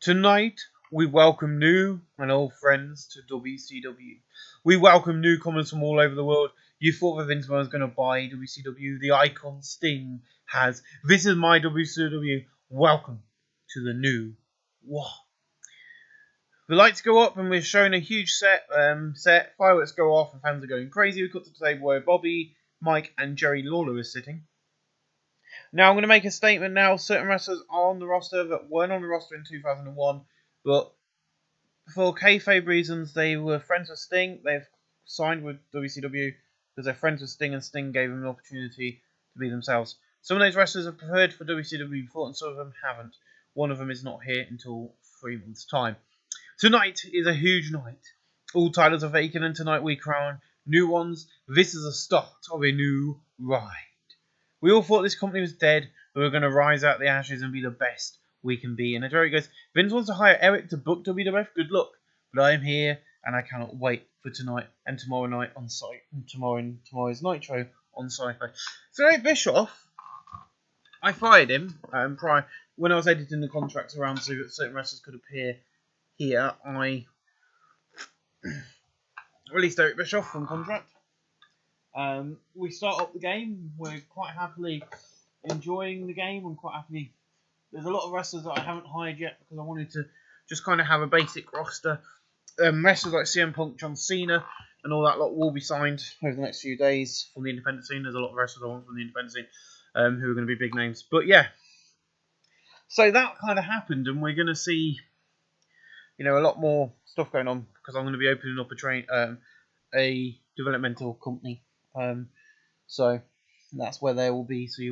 Tonight, we welcome new and old friends to WCW. We welcome newcomers from all over the world. You thought that Vince was going to buy WCW. The icon Sting has. This is my WCW. Welcome to the new war. The lights go up and we're showing a huge set. Fireworks go off and fans are going crazy. We cut to the table where Bobby, Mike and Jerry Lawler are sitting. Now, I'm going to make a statement now. Certain wrestlers are on the roster that weren't on the roster in 2001, but for kayfabe reasons, they were friends with Sting. They've signed with WCW because they're friends with Sting, and Sting gave them an opportunity to be themselves. Some of those wrestlers have prepared for WCW before, and some of them haven't. One of them is not here until 3 months' time. Tonight is a huge night. All titles are vacant, and tonight we crown new ones. This is the start of a new ride. We all thought this company was dead, but we're going to rise out of the ashes and be the best we can be. And Jerry goes, Vince wants to hire Eric to book WWF. Good luck. But I am here, and I cannot wait for tonight and tomorrow night on site. And tomorrow's Nitro on Sci-Fi. So Eric Bischoff, I fired him prior when I was editing the contracts around so that certain wrestlers could appear here. I released Eric Bischoff from contract. We start up the game. We're quite happily enjoying the game. I'm quite happy. There's a lot of wrestlers that I haven't hired yet because I wanted to just kind of have a basic roster. Wrestlers like CM Punk, John Cena, and all that lot will be signed over the next few days from the independent scene. There's a lot of wrestlers I want from the independent scene who are going to be big names. But yeah, so that kind of happened, and we're going to see, a lot more stuff going on because I'm going to be opening up a developmental company. So that's where they will be. So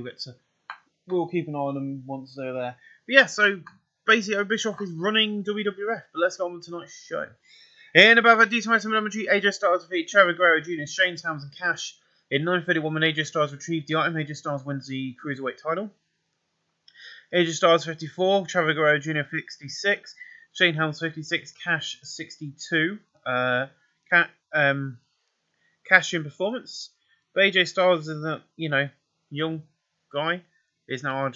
we'll keep an eye on them once they're there. But yeah, so basically, Bischoff is running WWF. But let's go on with tonight's show. In about a decent amount of telemetry, AJ Styles defeats Chavo Guerrero Jr., Shane Helms and Cash in 9:31 when AJ Styles retrieved the item. AJ Styles wins the Cruiserweight title. AJ Styles 54, Chavo Guerrero Jr. 66, Shane Helms 56, Cash 62. Cash in performance. But AJ Styles is a, young guy. Is now on.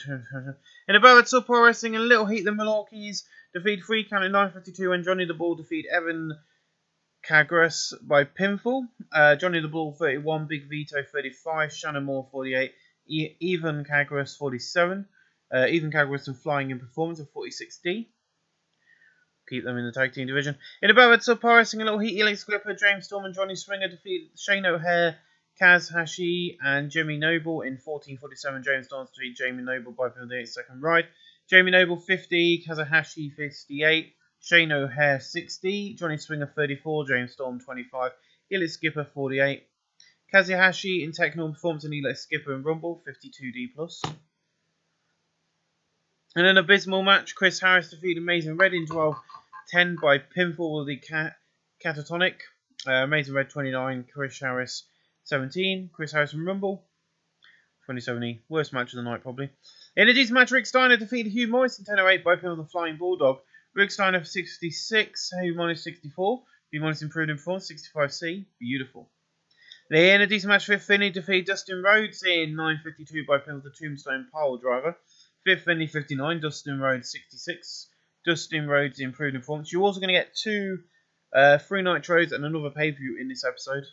In above Top Pro Wrestling, a little heat, the Milwaukee's defeat 3 count in 9:52 when Johnny the Bull defeat Evan Cagras by pinfall. Johnny the Bull 31, Big Vito 35, Shannon Moore 48, Evan Cagras 47. Evan Cagras and flying in performance of 46D. Keep them in the tag team division. In above Top Pro Wrestling, a little heat, Alex Clipper, James Storm and Johnny Swinger defeat Shane O'Hare, Kaz Hashi and Jimmy Noble in 14:47. James Storm defeat Jamie Noble by the 8-second ride. Jamie Noble 50, Kazuhashi 58, Shane O'Hare 60, Johnny Swinger 34, James Storm 25, Alex Skipper 48, Kazuhashi in technical performance and Alex Skipper in Rumble 52D+. In an abysmal match, Chris Harris defeated Amazing Red in 12:10 by pinfall with the Catatonic. Amazing Red 29, Chris Harris 17, Chris Harris in Rumble 2070. Worst match of the night, probably. In a decent match, Rick Steiner defeated Hugh Morris in 10:08 by pinfall the Flying Bulldog. Rick Steiner for 66, Hugh Morris 64. Hugh Morris improved in performance 65C. Beautiful. In a decent match, Fifth Finley defeated Dustin Rhodes in 9:52 by pinfall the Tombstone Pile Driver. Fifth Finley 59, Dustin Rhodes 66. Dustin Rhodes improved in performance. You're also going to get 3 Nitros and another pay-per-view in this episode.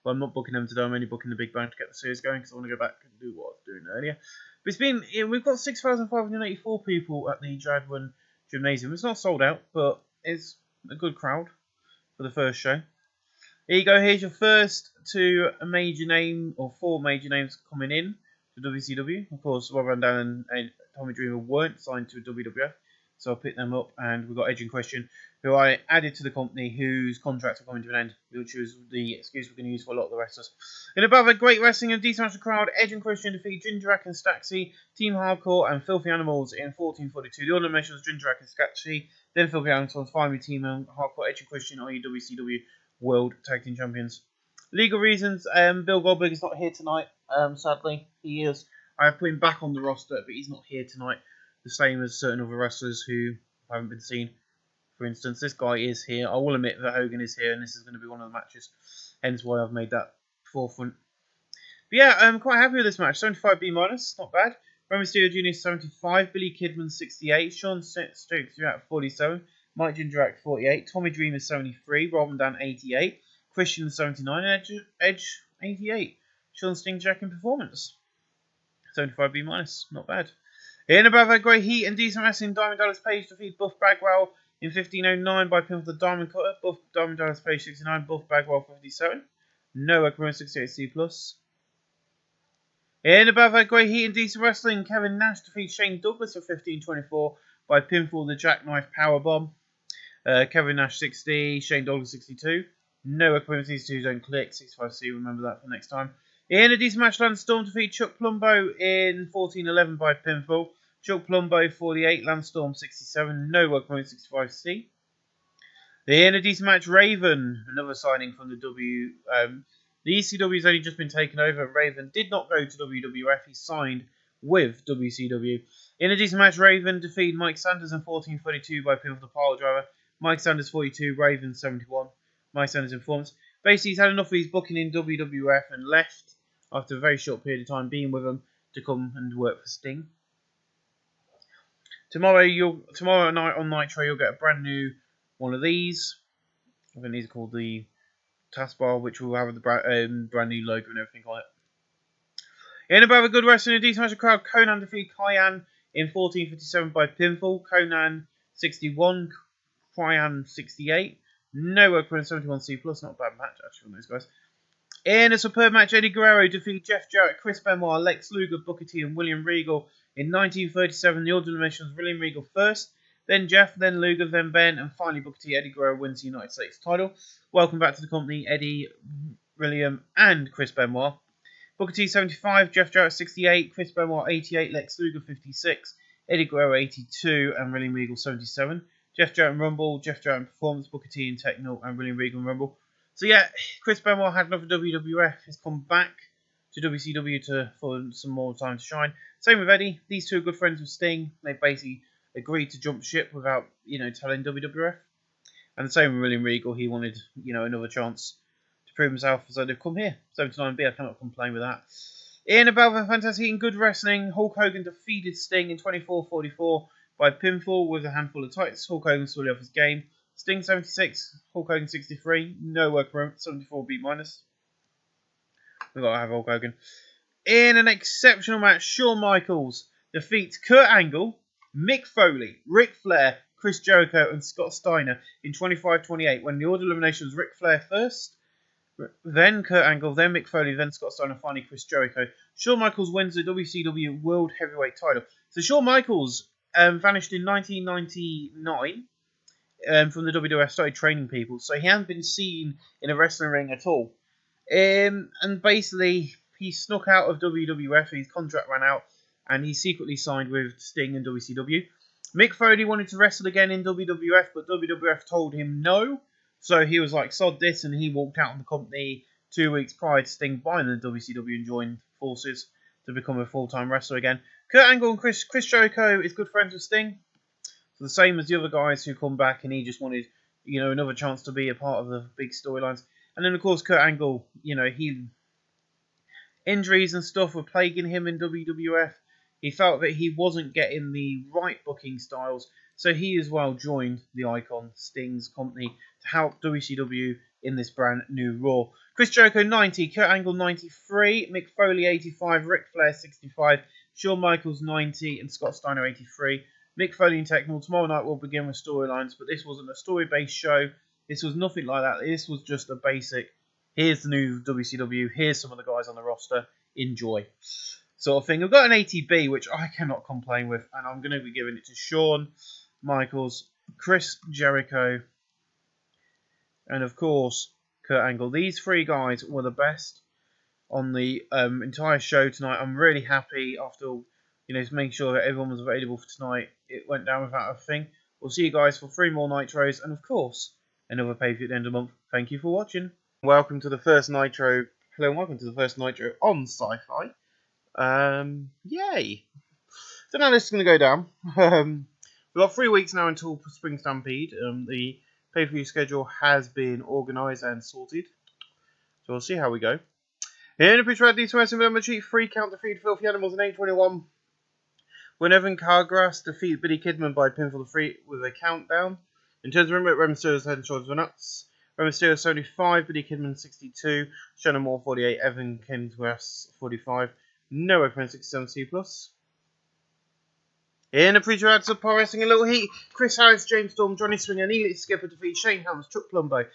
But I'm not booking them today. I'm only booking the Big Bang to get the series going because I want to go back and do what I was doing earlier. But we've got 6,584 people at the Jadwin Gymnasium. It's not sold out, but it's a good crowd for the first show. Here you go. Here's your first 4 major names coming in to WCW. Of course, Rob Van Dam and Tommy Dreamer weren't signed to WWF. So I'll pick them up, and we've got Edge and Christian, who I added to the company, whose contracts are coming to an end, which was the excuse we're going to use for a lot of the wrestlers. In above a great wrestling and decent match crowd, Edge and Christian defeat Jindrak and Staxi, Team Hardcore, and Filthy Animals in 14:42. The order measures Jindrak and Staxi, then Filthy Animals, finally Team Hardcore, Edge and Christian, i.e. WCW World Tag Team Champions. Legal reasons, Bill Goldberg is not here tonight, sadly. He is. I have put him back on the roster, but he's not here tonight. The same as certain other wrestlers who haven't been seen. For instance, this guy is here. I will admit that Hogan is here, and this is going to be one of the matches. Hence why I've made that forefront. But yeah, I'm quite happy with this match. 75B-, not bad. Rey Mysterio Jr. 75, Billy Kidman 68, Shawn Stokes at 47, Mike Jindrak 48, Tommy Dreamer 73, Rob Van Dam 88, Christian 79, and Edge 88. Sean Sting Jack in performance 75B minus, not bad. In above that great heat and decent wrestling, Diamond Dallas Page defeated Buff Bagwell in 1509 by pinfall the Diamond Cutter. Buff Diamond Dallas Page 69, Buff Bagwell 57. Noah Cameron 68C+. In above that great heat and decent wrestling, Kevin Nash defeats Shane Douglas for 1524 by pinfall the Jackknife Powerbomb. Kevin Nash 60, Shane Douglas 62. Noah Cameron 62, don't click. 65C, remember that for next time. In a decent match, Lance Storm defeat Chuck Plumbo in 1411 by pinfall. Chuck Plumbo 48, Lance Storm 67, Noah Cameron 65C. In a decent match, Raven, another signing from the the ECW has only just been taken over. Raven did not go to WWF. He signed with WCW. In a decent match, Raven defeated Mike Sanders in 1432 by pinfall the pile driver. Mike Sanders 42, Raven 71. Mike Sanders informs. Basically, he's had enough of his booking in WWF and left after a very short period of time being with them to come and work for Sting. Tomorrow night on Nitro, you'll get a brand new one of these. I think these are called the taskbar, which will have the brand new logo and everything on it. In above a good wrestling, a decent match of crowd, Conan defeated Kyan in 1457 by pinfall. Conan 61, Kyan 68. Noah Quinn 71C+, not a bad match actually on those guys. In a superb match, Eddie Guerrero defeated Jeff Jarrett, Chris Benoit, Lex Luger, Booker T and William Regal. In 1937, the order of elimination was William Regal first, then Jeff, then Luger, then Ben, and finally Booker T. Eddie Guerrero wins the United States title. Welcome back to the company, Eddie, William, and Chris Benoit. Booker T 75, Jeff Jarrett 68, Chris Benoit 88, Lex Luger 56, Eddie Guerrero 82, and William Regal 77. Jeff Jarrett in Rumble, Jeff Jarrett in Performance, Booker T in Techno, and William Regal in Rumble. So yeah, Chris Benoit had enough of WWF. He's come back to WCW for some more time to shine. Same with Eddie. These two are good friends with Sting. They basically agreed to jump ship without, telling WWF. And the same with William Regal. He wanted, another chance to prove himself. So they've come here. 79B, I cannot complain with that. In about the fantastic and good wrestling, Hulk Hogan defeated Sting in 24-44 by pinfall with a handful of tights. Hulk Hogan fully off his game. Sting 76, Hulk Hogan 63, no work for him, 74B minus. We've got to have Hulk Hogan. In an exceptional match, Shawn Michaels defeats Kurt Angle, Mick Foley, Ric Flair, Chris Jericho, and Scott Steiner in 25-28 when the order of elimination was Ric Flair first, then Kurt Angle, then Mick Foley, then Scott Steiner, finally Chris Jericho. Shawn Michaels wins the WCW World Heavyweight title. So Shawn Michaels vanished in 1999 from the WWF, started training people. So he hadn't been seen in a wrestling ring at all. And basically, he snuck out of WWF, his contract ran out, and he secretly signed with Sting and WCW. Mick Foley wanted to wrestle again in WWF, but WWF told him no. So he was like, sod this, and he walked out on the company 2 weeks prior to Sting buying the WCW and joined forces to become a full-time wrestler again. Kurt Angle and Chris Jericho is good friends with Sting. So the same as the other guys who come back, and he just wanted, another chance to be a part of the big storylines. And then, of course, Kurt Angle, injuries and stuff were plaguing him in WWF. He felt that he wasn't getting the right booking styles, so he as well joined the Icon Sting's company to help WCW in this brand new Raw. Chris Jericho 90, Kurt Angle 93, Mick Foley 85, Ric Flair 65, Shawn Michaels 90, and Scott Steiner 83. Mick Foley and Technical. Tomorrow night we'll begin with storylines, but this wasn't a story-based show. This was nothing like that. This was just a basic, here's the new WCW, here's some of the guys on the roster, enjoy sort of thing. I've got an 80B, which I cannot complain with, and I'm going to be giving it to Shawn Michaels, Chris Jericho, and of course, Kurt Angle. These three guys were the best on the entire show tonight. I'm really happy after, making sure that everyone was available for tonight. It went down without a thing. We'll see you guys for 3 more Nitros, and of course, another pay-per-view at the end of the month. Thank you for watching. Welcome to the first Nitro. Hello and welcome to the first Nitro on Sci-Fi. Yay! So now this is going to go down. We've got 3 weeks now until Spring Stampede. The pay-per-view schedule has been organised and sorted. So we'll see how we go. Here in the picture at D2S and November Cheat, 3 count defeat Filthy Animals in 821. When Evan Cargrass defeated Billy Kidman by pinfall 3 with a countdown. In terms of ring, Rey Mysterio's head and shoulders were nuts. Rey Mysterio 75, Billy Kidman 62, Shannon Moore 48, Evan Cargrass 45, no opponent 67C+. In a pre-show ads of Power Wrestling, a little heat, Chris Harris, James Storm, Johnny Swinger, and Elite Skipper defeat Shane Helms, Chuck Plumbo,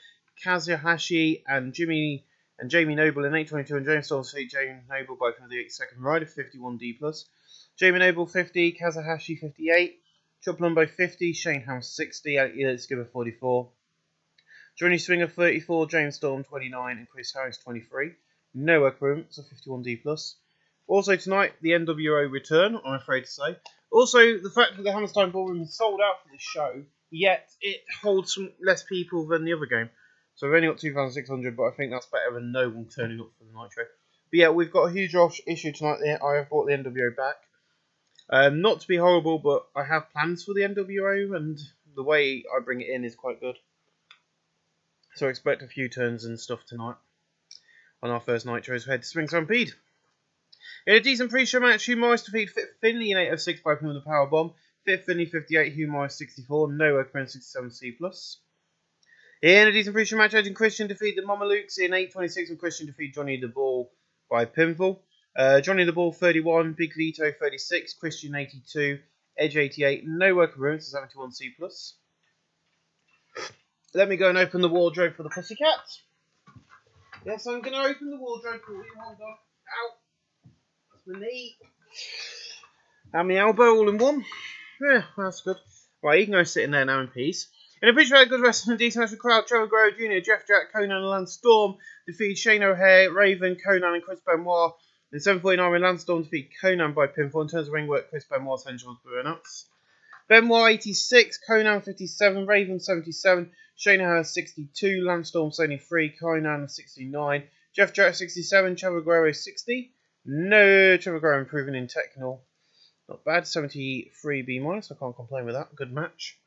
Kazuhashi, and Jamie Noble in 822, and James Storm defeat Jamie Noble by the 8-second ride of 51D+. Jamie Noble 50, Kazuhashi 58, Chuck Plumbo 50, Shane Helms 60, Elite Skipper 44. Johnny Swinger 34, James Storm 29, and Chris Harris 23. No work room, so 51D+. Also tonight, the NWO return, I'm afraid to say. Also, the fact that the Hammerstein Ballroom is sold out for this show, yet it holds some less people than the other game. So we've only got 2,600, but I think that's better than no one turning up for the Nitro. But yeah, we've got a huge issue tonight there. I have brought the NWO back. Not to be horrible, but I have plans for the NWO, and the way I bring it in is quite good. So expect a few turns and stuff tonight on our first Nitros. Head to Spring Stampede. In a decent pre-show match, Hugh Morris defeated Fit Finley in 806 by pin with a power bomb. Fit Finley 58, Hugh Morris 64, no opponent 67C+. In a decent pre-show match, Edge and Christian defeated the Mamalukes in 826, and Christian defeated Johnny the Ball by pinfall. Johnny the Ball 31, Big Lito 36, Christian 82, Edge 88, no work rounds 71C+. Let me go and open the wardrobe for the Pussycat. Yes, I'm going to open the wardrobe for you. Hold on. Ow. That's my knee. And my elbow all in one. Yeah, that's good. Right, you can go sit in there now in peace. In a pitch for a good wrestling and decent national crowd, Trevor Guerrero Jr., Jeff Jack, Conan and Lance Storm defeat Shane O'Hare, Raven, Conan and Chris Benoit. In 749, when Lance Storm defeat Conan by pinfall. In terms of ring work, Chris Benoit's henchmen's were nuts. Benoit 86, Conan 57, Raven 77, Shane O'Hare 62, Lance Storm 73, Conan 69, Jeff Jarrett 67, Trevor Guerrero 60. No, Trevor Guerrero improving in technical. Not bad, 73B-, I can't complain with that. Good match.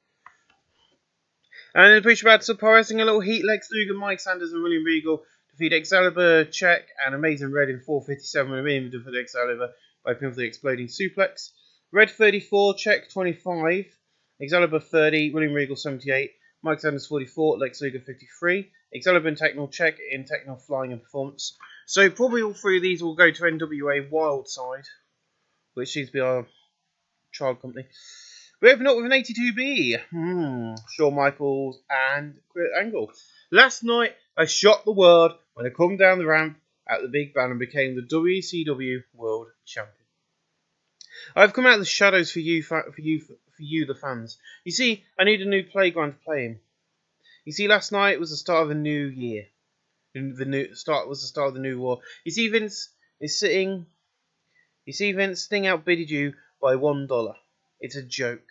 And in the pre-show match, surprising a little heat, Lex Luger, Mike Sanders and William Regal defeat Excalibur, Czech and Amazing Red in 457 and immediately defeat Excalibur by pinfall the exploding suplex. Red 34, Czech 25, Excalibur 30, William Regal 78, Mike Sanders 44, Lex Luger 53, Excalibur and Technical, Czech in Technical Flying and Performance. So probably all three of these will go to NWA Wildside, which seems to be our child company. We open up with an 82B. Shawn Michaels and Kurt Angle. Last night, I shot the world when I come down the ramp at the Big Bang and became the WCW World Champion. I've come out of the shadows for you, the fans. You see, I need a new playground to play in. You see, last night was the start of a new year. The start was the start of the new war. You see, Vince is sitting. You see, Vince, Sting outbidded you by $1. It's a joke.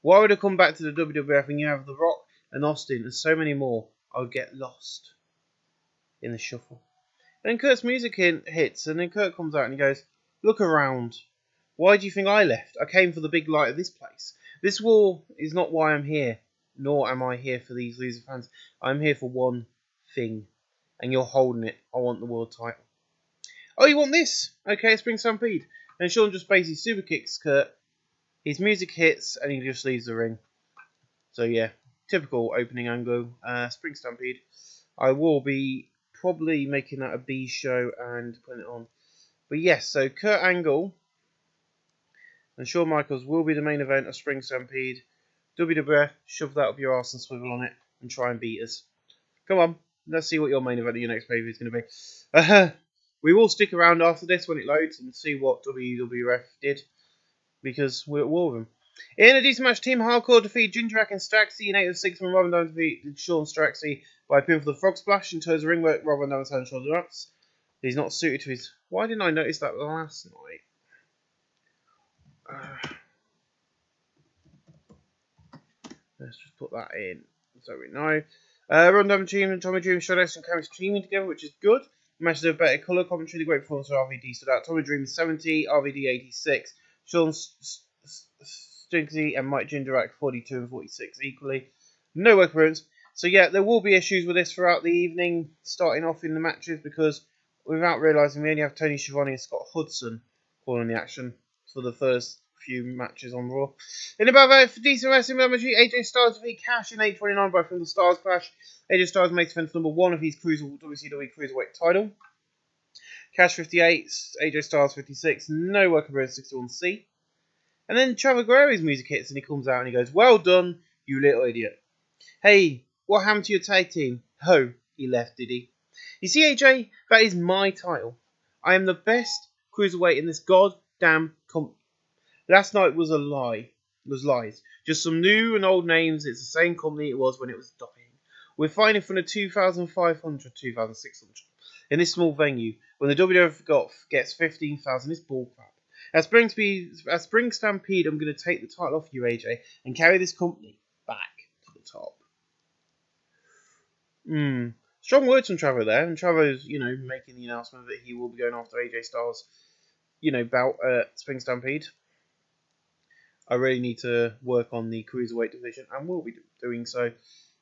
Why would I come back to the WWF and you have The Rock and Austin and so many more? I would get lost in the shuffle. And then Kurt's music hits, and then Kurt comes out and he goes, "Look around. Why do you think I left? I came for the big light of this place. This war is not why I'm here, nor am I here for these loser fans. I'm here for one thing, and you're holding it. I want the world title." "Oh, you want this? Okay, Spring Stampede." And Shawn just basically super kicks Kurt. His music hits, and he just leaves the ring. So yeah, typical opening angle. Spring Stampede. I will be probably making that a B show and putting it on. But yes, so Kurt Angle and Shawn Michaels will be the main event of Spring Stampede. WWF, shove that up your arse and swivel on it and try and beat us. Come on, let's see what your main event of your next pay-per-view is going to be. We will stick around after this when it loads and see what WWF did, because we're at war with them. In a decent match, Team Hardcore defeated Jindrak and Straxy in 8-6 when Robin Dunn defeated Sean Straxy by pin for the Frog Splash. In terms of ring work, Robin Dunn has shoulder ups. He's not suited to his... Why didn't I notice that last night? Let's just put that in so we know. Robin Dunn team and Tommy Dream showed us some chemistry teaming together, which is good. Matches of better colour commentary. The great performance of RVD stood out. Tommy Dream 70, RVD 86. Sean Stinksy and Mike Jindrak 42 and 46 equally. No work appearance. So yeah, there will be issues with this throughout the evening, starting off in the matches, because without realising we only have Tony Schiavone and Scott Hudson calling the action for the first few matches on Raw. In about that, for decent wrestling match, AJ Styles defeat Cash in 8:29 by from the Stars Clash. AJ Styles makes defense number 1 of his WCW Cruiserweight title. Cash 58, AJ Styles 56, no work over 61C. And then Chavo Guerrero's music hits and he comes out and he goes, "Well done, you little idiot. Hey, what happened to your tag team?" "Oh, he left, did he?" "You see, AJ, that is my title. I am the best cruiserweight in this goddamn company. Last night was a lie. It was lies. Just some new and old names. It's the same company it was when it was dying. We're fighting in front of 2,500, 2,600 in this small venue. When the WWF gets 15,000, it's bullcrap. At Spring Stampede, I'm going to take the title off you, AJ, and carry this company back to the top." Strong words from Trevor there, and Trevor's, making the announcement that he will be going after AJ Styles, bout at Spring Stampede. I really need to work on the Cruiserweight division, and will be doing so,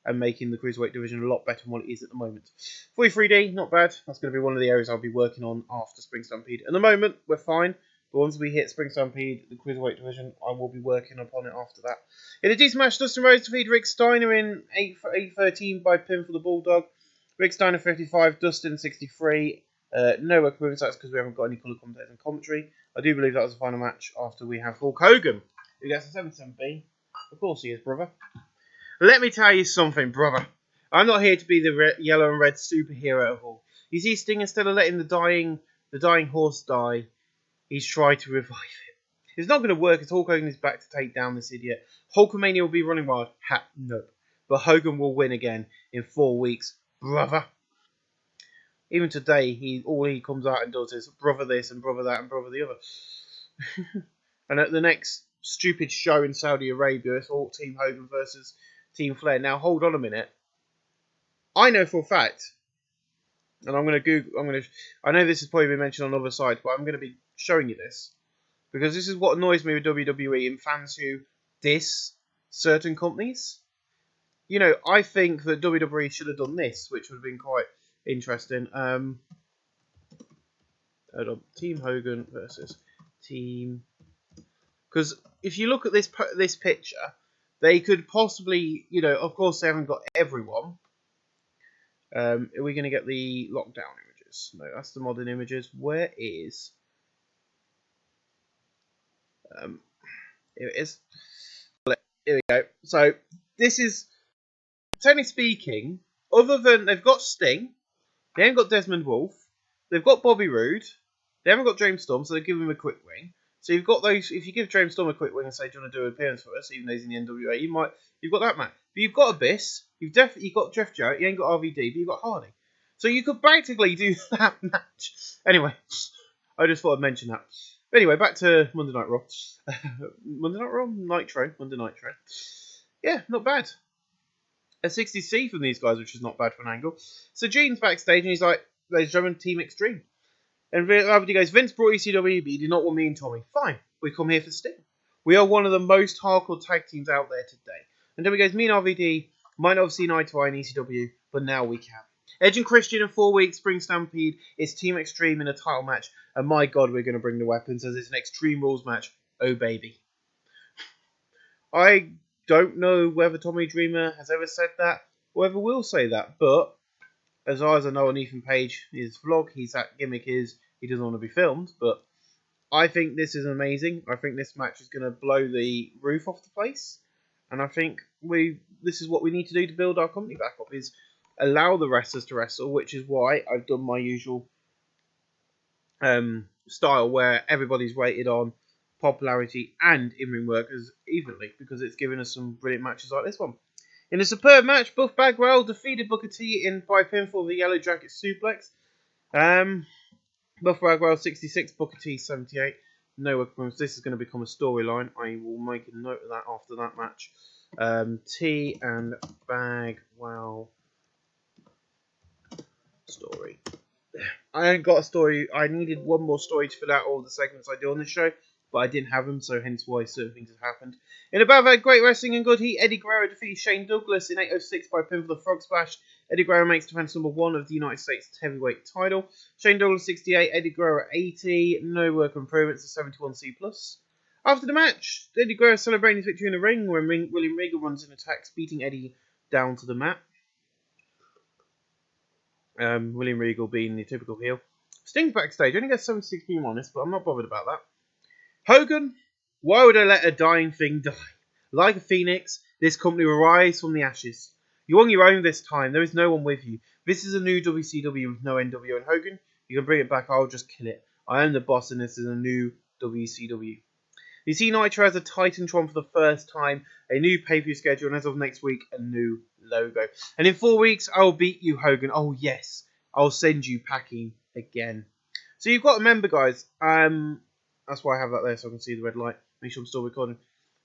and making the Cruiserweight division a lot better than what it is at the moment. 43D, not bad. That's going to be one of the areas I'll be working on after Spring Stampede. At the moment, we're fine. But once we hit Spring Stampede, the Cruiserweight division, I will be working upon it after that. In a decent match, Dustin Rhodes defeated Rick Steiner in 8:13 by pin for the Bulldog. Rick Steiner 55, Dustin 63. No work moving sites because we haven't got any colour commentators and commentary. I do believe that was the final match after we have Hulk Hogan, who gets a 77B. Of course he is, brother. Let me tell you something, brother. I'm not here to be the yellow and red superhero of all. You see, Sting, instead of letting the dying horse die, he's tried to revive it. It's not going to work as Hulk Hogan is back to take down this idiot. Hulkamania will be running wild. Nope. But Hogan will win again in 4 weeks, brother. Even today, all he comes out and does is brother this and brother that and brother the other. And at the next stupid show in Saudi Arabia, it's all Team Hogan versus Team Flair. Now, hold on a minute. I know for a fact, and I know this has probably been mentioned on other sites, but I'm going to be showing you this, because this is what annoys me with WWE and fans who diss certain companies. I think that WWE should have done this, which would have been quite interesting. Hold on. Team Hogan versus Team... Because if you look at this picture, they could possibly, of course they haven't got everyone. Are we going to get the lockdown images? No, that's the modern images. Where is... here it is. Here we go. So, this is, technically speaking, other than they've got Sting, they haven't got Desmond Wolfe, they've got Bobby Roode, they haven't got James Storm, so they give him a quick wing. So you've got those. If you give James Storm a quick wing and say, "Do you want to do an appearance for us?" even though he's in the NWA, you've got that match. But you've got Abyss, you've definitely got Jeff Jarrett, you ain't got RVD, but you've got Hardy. So you could practically do that match. Anyway, I just thought I'd mention that. But anyway, back to Monday Night Raw. Monday Night Raw? Monday Nitro. Yeah, not bad. A 60C from these guys, which is not bad for an angle. So Gene's backstage and he's like, "Ladies and gentlemen, Team Extreme." And RVD goes, "Vince brought ECW, but he did not want me and Tommy." "Fine, we come here for Sting. We are one of the most hardcore tag teams out there today." And Tommy goes, "Me and RVD might not have seen eye to eye in ECW, but now we can." Edge and Christian in 4 weeks, Spring Stampede. It's Team Extreme in a title match. And my God, we're going to bring the weapons as it's an Extreme Rules match. Oh, baby. I don't know whether Tommy Dreamer has ever said that, or ever will say that, but as far as I know on Ethan Page, his vlog, his gimmick is he doesn't want to be filmed, but I think this is amazing. I think this match is going to blow the roof off the place, and I think this is what we need to do to build our company back up, is allow the wrestlers to wrestle, which is why I've done my usual style where everybody's rated on popularity and in-ring work as evenly, because it's given us some brilliant matches like this one. In a superb match, Buff Bagwell defeated Booker T by pinfall of the Yellow Jacket suplex. Buff Bagwell 66, Booker T 78. No problems. This is going to become a storyline. I will make a note of that after that match. T and Bagwell story. I ain't got a story. I needed one more story to fill out all the segments I do on the show, but I didn't have them, so hence why certain things have happened. In about that, great wrestling and good heat, Eddie Guerrero defeats Shane Douglas in 8:06 by pinfall the Frog Splash. Eddie Guerrero makes defense number 1 of the United States heavyweight title. Shane Douglas 68, Eddie Guerrero 80. No work improvements to 71C+. After the match, Eddie Guerrero celebrating his victory in the ring when William Regal runs in attacks, beating Eddie down to the mat. William Regal being the typical heel. Sting's backstage. Only gets 76 beam on this, but I'm not bothered about that. Hogan, why would I let a dying thing die? Like a phoenix, this company will rise from the ashes. You're on your own this time. There is no one with you. This is a new WCW with no NWO and Hogan. You can bring it back. I'll just kill it. I am the boss, and this is a new WCW. You see Nitro as a Titantron for the first time, a new pay-per-view schedule, and as of next week, a new logo. And in 4 weeks, I'll beat you, Hogan. Oh, yes. I'll send you packing again. So you've got to remember, guys, that's why I have that there so I can see the red light. Make sure I'm still recording.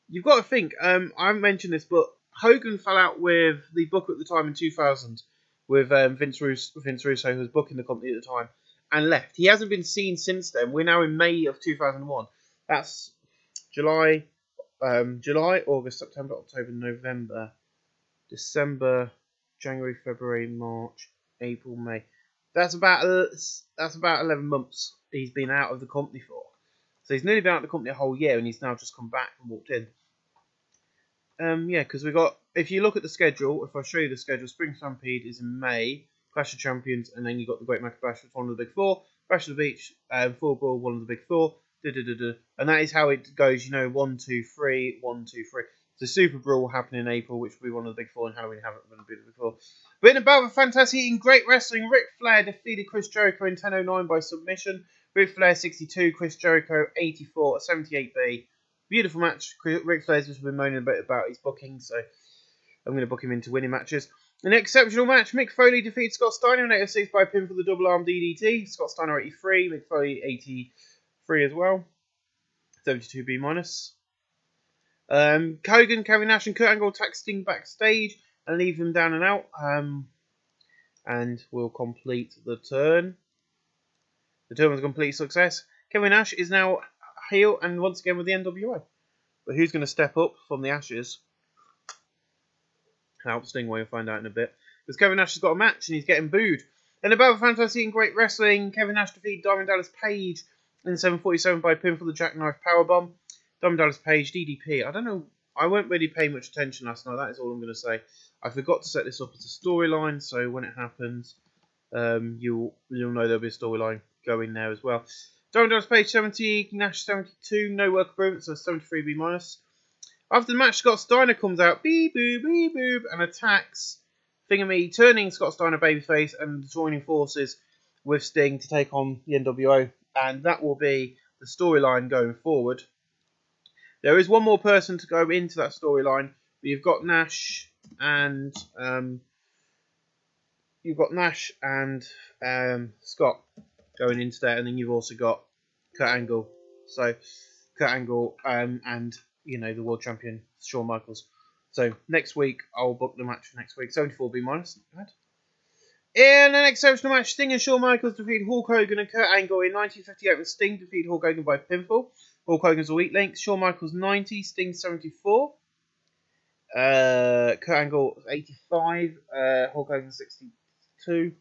You've got to think, I haven't mentioned this, but Hogan fell out with the booker at the time in 2000 with Vince Russo, who was booking the company at the time, and left. He hasn't been seen since then. We're now in May of 2001. That's July, August, September, October, November, December, January, February, March, April, May. That's about 11 months he's been out of the company for. So he's nearly been out of the company a whole year, and he's now just come back and walked in. Yeah, because we got. If you look at the schedule, if I show you the schedule, Spring Stampede is in May, Clash of Champions, and then you got the Great Maccabash, which is one of the big four. Bash of the Beach, Full Ball, one of the big four. And that is how it goes. 1, 2, 3, 1, 2, 3. The Super Brawl will happen in April, which will be one of the big four, and Halloween haven't been the big four. But in a bout of fantastic and great wrestling, Ric Flair defeated Chris Jericho in 10:09 by submission. Ric Flair 62, Chris Jericho 84, 78B. Beautiful match. Ric Flair's just been moaning a bit about his booking, so I'm going to book him into winning matches. An exceptional match. Mick Foley defeated Scott Steiner in 86 by pin for the double arm DDT. Scott Steiner 83, Mick Foley 83 as well. 72B minus. Hogan, Kevin Nash, and Kurt Angle attack Sting backstage and leave him down and out. And we'll complete the turn. The turn was a complete success. Kevin Nash is now heel and once again with the NWO. But who's going to step up from the ashes? Help Sting, we'll find out in a bit. Because Kevin Nash has got a match and he's getting booed. In a bout of fantasy and great wrestling, Kevin Nash defeated Diamond Dallas Page in 7:47 by pin for the Jackknife Powerbomb. Diamond Dallas Page, DDP. I don't know. I won't really pay much attention last night. That is all I'm going to say. I forgot to set this up as a storyline, so when it happens, you'll know there'll be a storyline going there as well. Diamond Dallas Page 70, Nash 72, no work improvement, so 73B minus. After the match, Scott Steiner comes out, beep boop, and attacks Thingamy, turning Scott Steiner babyface and joining forces with Sting to take on the NWO. And that will be the storyline going forward. There is one more person to go into that storyline, but you've got Nash and Scott going into there, and then you've also got Kurt Angle. So Kurt Angle and the world champion Shawn Michaels. So next week I'll book the match for next week. 74B minus. Not bad. In an exceptional match, Sting and Shawn Michaels defeated Hulk Hogan and Kurt Angle in 1958 when Sting defeated Hulk Hogan by pinfall. Hulk Hogan's a weak link. Shawn Michaels 90, Sting 74. Kurt Angle 85, Hulk Hogan 62.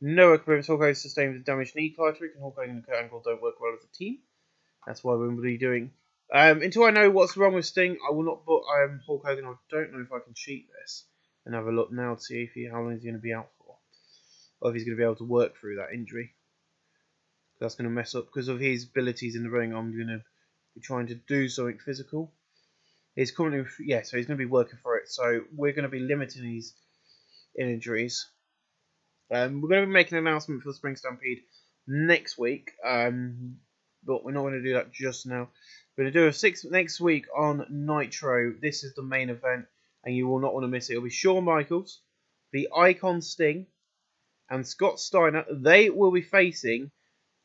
No equivalence. Hulk Hogan sustained with a damaged knee cartilage, and Hulk Hogan and Kurt Angle don't work well as a team. That's why we're really doing. Until I know what's wrong with Sting, I will not book Hulk Hogan. I don't know if I can cheat this and have a look now to see how long he's going to be out for, or if he's going to be able to work through that injury. That's going to mess up because of his abilities in the ring. I'm going to be trying to do something physical. He's currently, so he's going to be working for it. So we're going to be limiting his injuries. We're going to be making an announcement for the Spring Stampede next week, but we're not going to do that just now. We're going to do a 6 next week on Nitro. This is the main event, and you will not want to miss it. It'll be Shawn Michaels, the Icon Sting, and Scott Steiner. They will be facing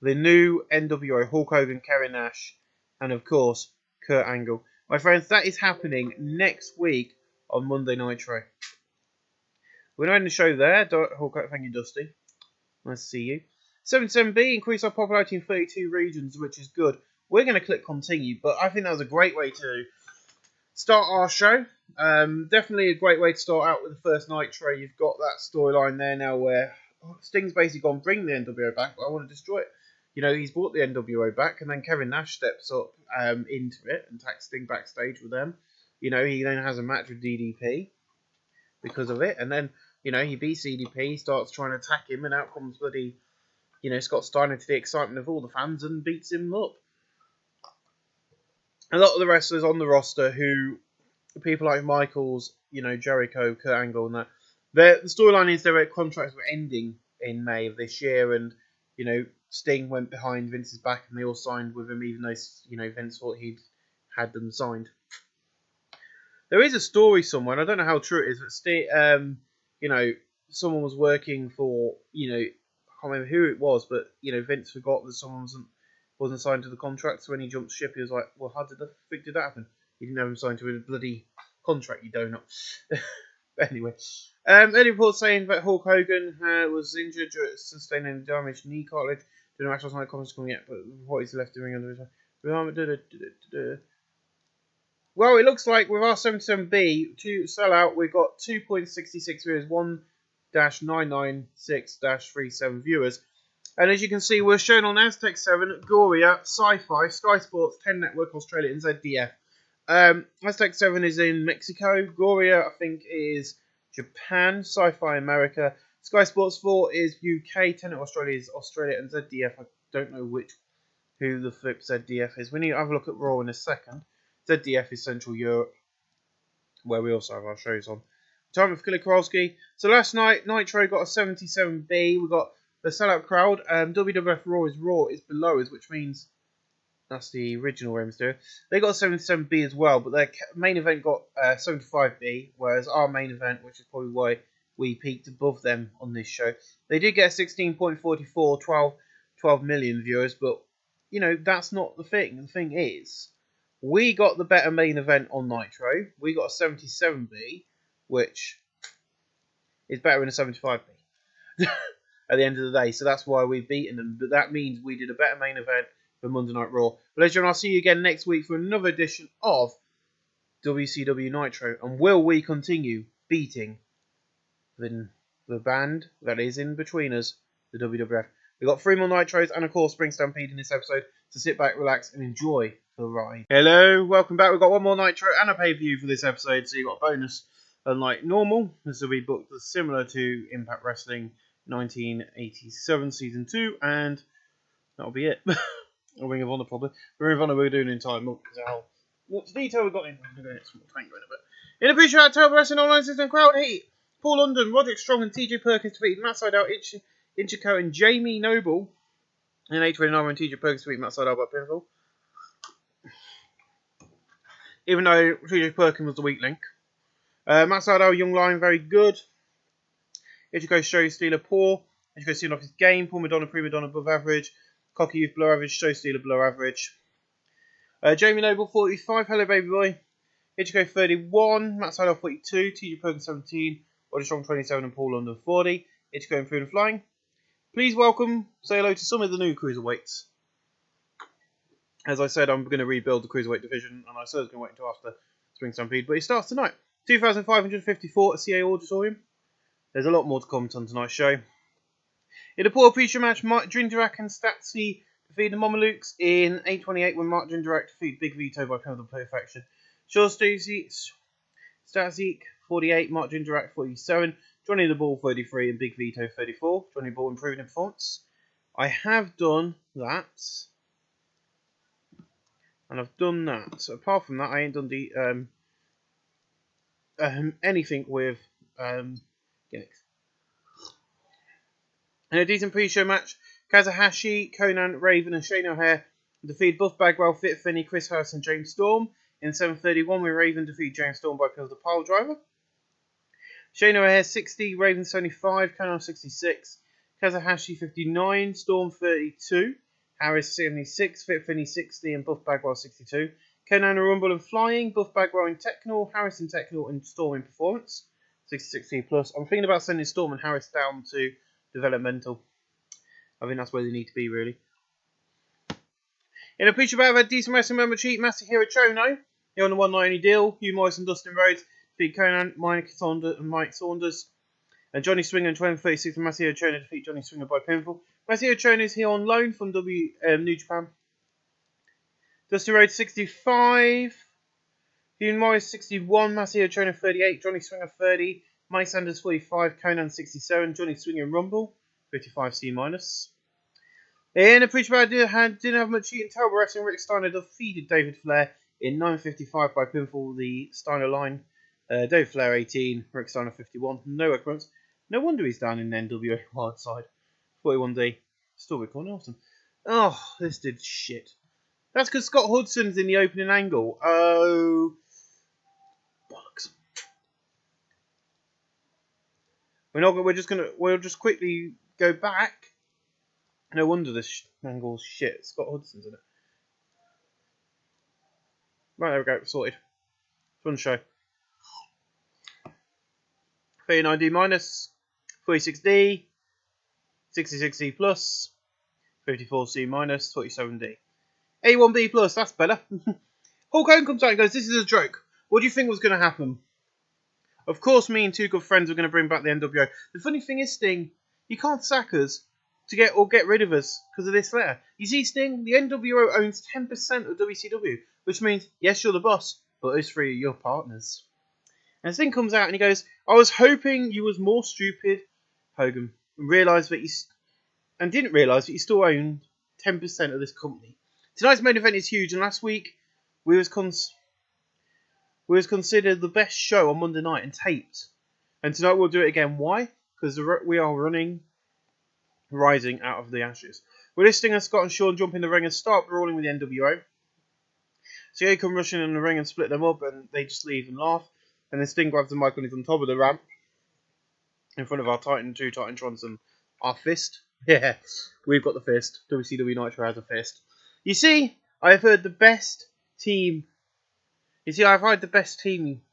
the new NWO, Hulk Hogan, Kevin Nash, and of course, Kurt Angle. My friends, that is happening next week on Monday Nitro. We're going to end the show there. Thank you, Dusty. Nice to see you. 77B, increase our popularity in 32 regions, which is good. We're going to click continue, but I think that was a great way to start our show. Definitely a great way to start out with the first Nitro. You've got that storyline there now where Sting's basically gone, bring the NWO back, but I want to destroy it. he's brought the NWO back, and then Kevin Nash steps up into it and attacks Sting backstage with them. He then has a match with DDP because of it, and then he beats DDP, starts trying to attack him, and out comes bloody Scott Steiner to the excitement of all the fans and beats him up. A lot of the wrestlers on the roster who people like Michaels, Jericho, Kurt Angle, and that. The storyline is their contracts were ending in May of this year, and Sting went behind Vince's back, and they all signed with him, even though Vince thought he'd had them signed. There is a story somewhere, and I don't know how true it is, but someone was working for I can't remember who it was, but Vince forgot that someone wasn't signed to the contract, so when he jumped ship, he was like, well, how did the frick did that happen? You didn't have him signed to a bloody contract, you donut. Anyway, early reports saying that Hulk Hogan was injured, sustaining a damaged knee cartilage during the match last night. Comments coming out, but what is left doing under his. Well, it looks like with our 77B to sell out, we've got 2.66 viewers, 1-996-37 viewers. And as you can see, we're shown on Aztec 7, Goria, Sci-Fi, Sky Sports, 10 Network Australia, and ZDF. Aztec 7 is in Mexico. Goria, I think, is Japan. Sci-Fi America. Sky Sports 4 is UK. 10 Australia is Australia. And ZDF, I don't know who the flip ZDF is. We need to have a look at Raw in a second. ZDF is Central Europe, where we also have our shows on. Time with Killer Kowalski. So last night, Nitro got a 77B. We got the sellout crowd. WWF Raw is below us, which means that's the original Rey Mysterio. They got a 77B as well, but their main event got 75B, whereas our main event, which is probably why we peaked above them on this show, they did get 16.44, 12 million viewers, but that's not the thing. The thing is, we got the better main event on Nitro. We got a 77B, which is better than a 75B at the end of the day. So that's why we've beaten them. But that means we did a better main event for Monday Night Raw. But ladies and gentlemen, I'll see you again next week for another edition of WCW Nitro. And will we continue beating the band that is in between us, the WWF? We've got 3 more Nitros and, of course, Spring Stampede in this episode. So sit back, relax, and enjoy the ride. Hello, welcome back. We've got 1 more Nitro and a pay-per-view for this episode. So you've got a bonus unlike normal. This will be booked similar to Impact Wrestling 1987 Season 2. And that'll be it. Or Ring of Honor, probably. For Ring of Honor, we're doing in time. What detail we got in? I'm going to get some more tango in a bit. In a pre-show at Total Wrestling Online System Crowd Heat, Paul London, Roderick Strong, and TJ Perkins defeated Matt Sydal, Inchico, and Jamie Noble. In 829 when TJ Perkins defeated Matt Sydal by pinfall. Even though TJ Perkins was the weak link. Matt Sydal, Young Lion, very good. Ichigo, Show Stealer, poor. Ichigo, seeing off his game. Paul Madonna, Prima Donna, above average. Cocky Youth, below average. Show Stealer, below average. Jamie Noble, 45. Hello, baby boy. Ichigo, 31. Matt Sydal, 42. TJ Perkins, 17. Roddy Strong, 27. And Paul London, 40. Ichigo, improving flying. Please say hello to some of the new cruiserweights. As I said, I'm going to rebuild the cruiserweight division, and I said I was going to wait until after Spring Stampede, but it starts tonight. 2,554 at CA Auditorium. There's a lot more to comment on tonight's show. In a poor pre-show match, Mark Jindrak and Statsy defeated the Mamalukes in 8:28 when Mark Jindrak defeated Big Vito by penalty perfection. Shaw Statsy 48, Mark Jindrak 47, Johnny the Ball 33 and Big Vito 34. Johnny Ball improving in performance. I have done that. And I've done that. So apart from that, I ain't done the anything with gimmicks. In a decent pre-show match, Kazuhashi, Conan, Raven, and Shane O'Haire defeated Buff Bagwell, Fit Finney, Chris Harris, and James Storm. In 7:31, where Raven defeated James Storm by pillar pile driver. Shane O'Haire 60, Raven 75, Conan 66, Kazuhashi 59, Storm 32, Harris 76, Fit Finney 60, and Buff Bagwell 62. Conan Rumble and Flying, Buff Bagwell in Technical, Harris in Technical, and Storm in Performance 66 plus. I'm thinking about sending Storm and Harris down to Developmental. I think that's where they need to be, really. In a pre-show bout, I've had decent wrestling member cheat Masahiro Chono. Here on the one night only deal. Hugh Morris and Dustin Rhodes defeat Conan, Mike Saunders, and Johnny Swinger in 12:36 and Masahiro Chono defeat Johnny Swinger by pinfall. Masahiro Chono is here on loan from New Japan. Dustin Rhodes 65. Hugh Morris 61. Masahiro Chono 38. Johnny Swinger 30. Mike Sanders 45. Conan 67. Johnny Swinger Rumble 55 C-. In a pre-show didn't have much heat and terrible wrestling. Rick Steiner defeated David Flair in 9:55 by pinfall. The Steiner line. David Flair 18, Rick Steiner 51. No occurrence. No wonder he's down in the NWA hard side. 41D. Still with Corey Nelson. Oh, this did shit. That's because Scott Hudson's in the opening angle. Oh, bollocks. We'll just quickly go back. No wonder this angle's shit. Scott Hudson's in it. Right, there we go. Sorted. Fun show. 39D minus, 46D, 66D plus, 54C minus, 47D. 81B plus, that's better. Hulk Hogan comes out and goes, "This is a joke. What do you think was going to happen?" Of course, me and two good friends were going to bring back the NWO. The funny thing is, Sting, you can't sack us to get rid of us because of this letter. You see, Sting, the NWO owns 10% of WCW, which means, yes, you're the boss, but those three are your partners. And Sting comes out and he goes, "I was hoping you was more stupid, Hogan, and didn't realise that you still own 10% of this company. Tonight's main event is huge, and last week we was considered the best show on Monday night and taped. And tonight we'll do it again. Why? Because we are rising out of the ashes. We're listing Scott and Sean jump in the ring and start brawling with the NWO. So they come rushing in the ring and split them up, and they just leave and laugh. And then Sting grabs the mic when he's on top of the ramp in front of our two Titantrons and our fist. Yeah, we've got the fist. WCW Nitro has a fist. You see, I've heard the best team. I've heard the best team.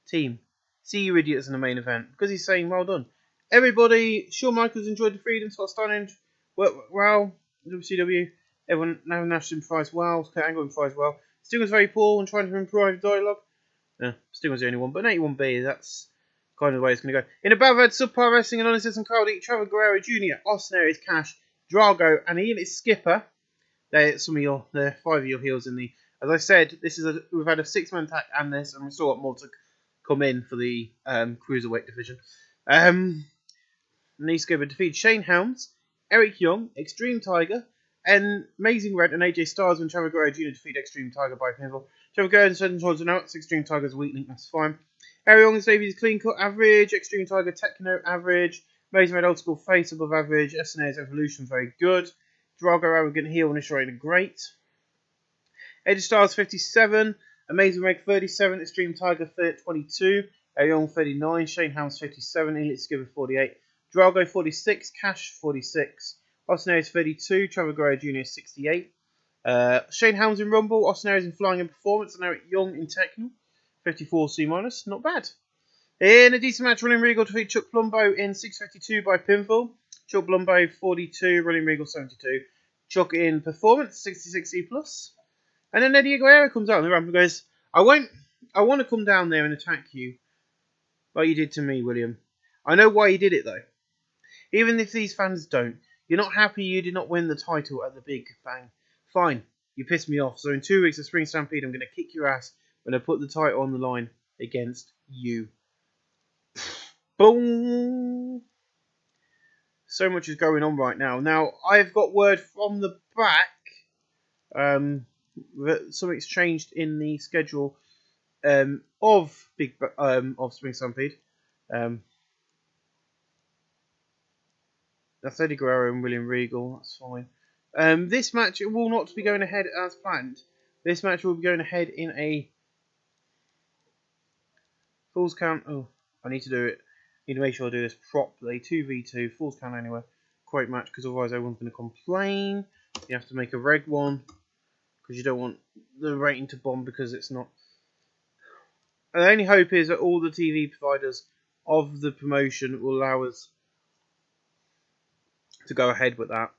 See you idiots in the main event. Because he's saying, well done. Everybody, Shawn Michaels enjoyed the freedom. Scott Steiner worked well. WCW, everyone now Nash improvised well. Kurt Angle improvised well. Sting was very poor and trying to improve dialogue. Sting was the only one, but an 81B, that's kind of the way it's going to go. In a battle of subpar wrestling and honest and Carl Trevor Guerrero Jr., Austin Aries, Cash, Drago, and Ian is Skipper. They're they're 5 of your heels in the. As I said, we've had a 6-man tag and this, and we still got more to come in for the cruiserweight division. Skipper defeated Shane Helms, Eric Young, Extreme Tiger, and Amazing Red and AJ Styles when Trevor Guerrero Jr. defeated Extreme Tiger by pinfall. Trevor Guerrero and Seth Rollins announced Extreme Tiger's weak link, that's fine. Eric Young and Davies clean cut average, Extreme Tiger Techno average, Amazing Red old school face above average, SNA's Evolution very good, Drago arrogant heel and Ishiraina great. AJ Styles 57, Amazing Red 37, Extreme Tiger 22, Eric Young 39, Shane Helms 57, Elite Skipper 48, Drago 46, Cash 46. Austin Aries 32, Trevor Guerrero Jr. 68. Shane Helms in Rumble, Austin Aries in Flying and Performance, and Eric Young in Techno. 54 C-. Not bad. In a decent match, Running Regal defeated Chuck Plumbo in 6:52 by pinfall. Chuck Plumbo 42, Running Regal 72. Chuck in Performance 66 C+. And then Eddie Guerrero comes out on the ramp and goes, I want to come down there and attack you like you did to me, William. I know why you did it though. Even if these fans don't. You're not happy you did not win the title at the Big Bang. Fine, you pissed me off. So in 2 weeks at Spring Stampede, I'm going to kick your ass when I put the title on the line against you. Boom! So much is going on right now. Now, I've got word from the back that something's changed in the schedule of Spring Stampede. That's Eddie Guerrero and William Regal. That's fine. This match will not be going ahead as planned. This match will be going ahead in a Falls Count. Oh, I need to do it. I need to make sure I do this properly. 2v2, Falls Count Anywhere. Quote match, because otherwise everyone's going to complain. You have to make a reg one, because you don't want the rating to bomb because it's not. And the only hope is that all the TV providers of the promotion will allow us to go ahead with that.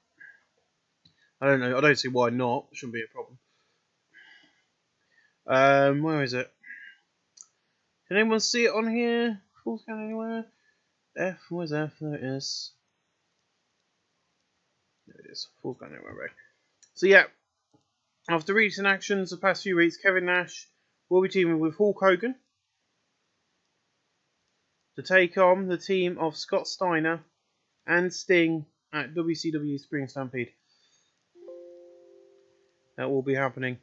I don't know. I don't see why not. It shouldn't be a problem. Where is it? Can anyone see it on here? Full scan anywhere? F. Where's F? There it is. is. Fool's going nowhere, right? So yeah, after recent actions the past few weeks, Kevin Nash will be teaming with Hulk Hogan to take on the team of Scott Steiner and Sting at WCW Spring Stampede. That will be happening.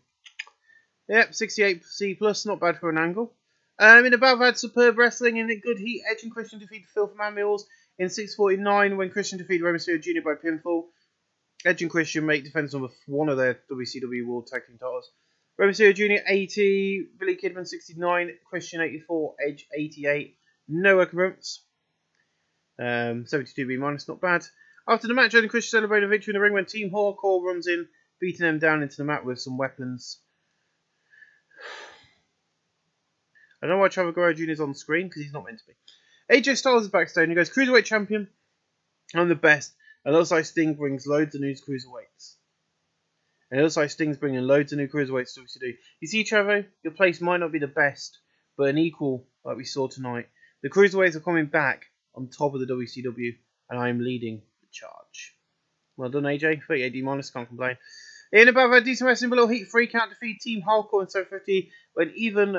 Yep, 68C plus, not bad for an angle. In above had superb wrestling in good heat. Edge and Christian defeated Phil from Mills in 6:49 when Christian defeated Rey Mysterio Jr. by pinfall. Edge and Christian make defense number 1 of their WCW World Tag Team titles. Rey Mysterio Jr. 80, Billy Kidman 69, Christian 84, Edge 88. No occurrence. 72B minus, not bad. After the match, Edge and Christian celebrated a victory in the ring when Team Hardcore runs in, beating them down into the mat with some weapons. I don't know why Chavo Guerrero Jr. is on screen, because he's not meant to be. AJ Styles is backstage and he goes, Cruiserweight Champion, I'm the best. And it looks like Sting brings loads of new Cruiserweights. And it looks like Sting's bringing loads of new Cruiserweights to WCW. You see, Chavo, your place might not be the best, but an equal, like we saw tonight. The Cruiserweights are coming back on top of the WCW, and I am leading the charge. Well done, AJ. 38D minus, can't complain. In above a decent wrestling below heat, 3 count defeat Team Hardcore in 750 when even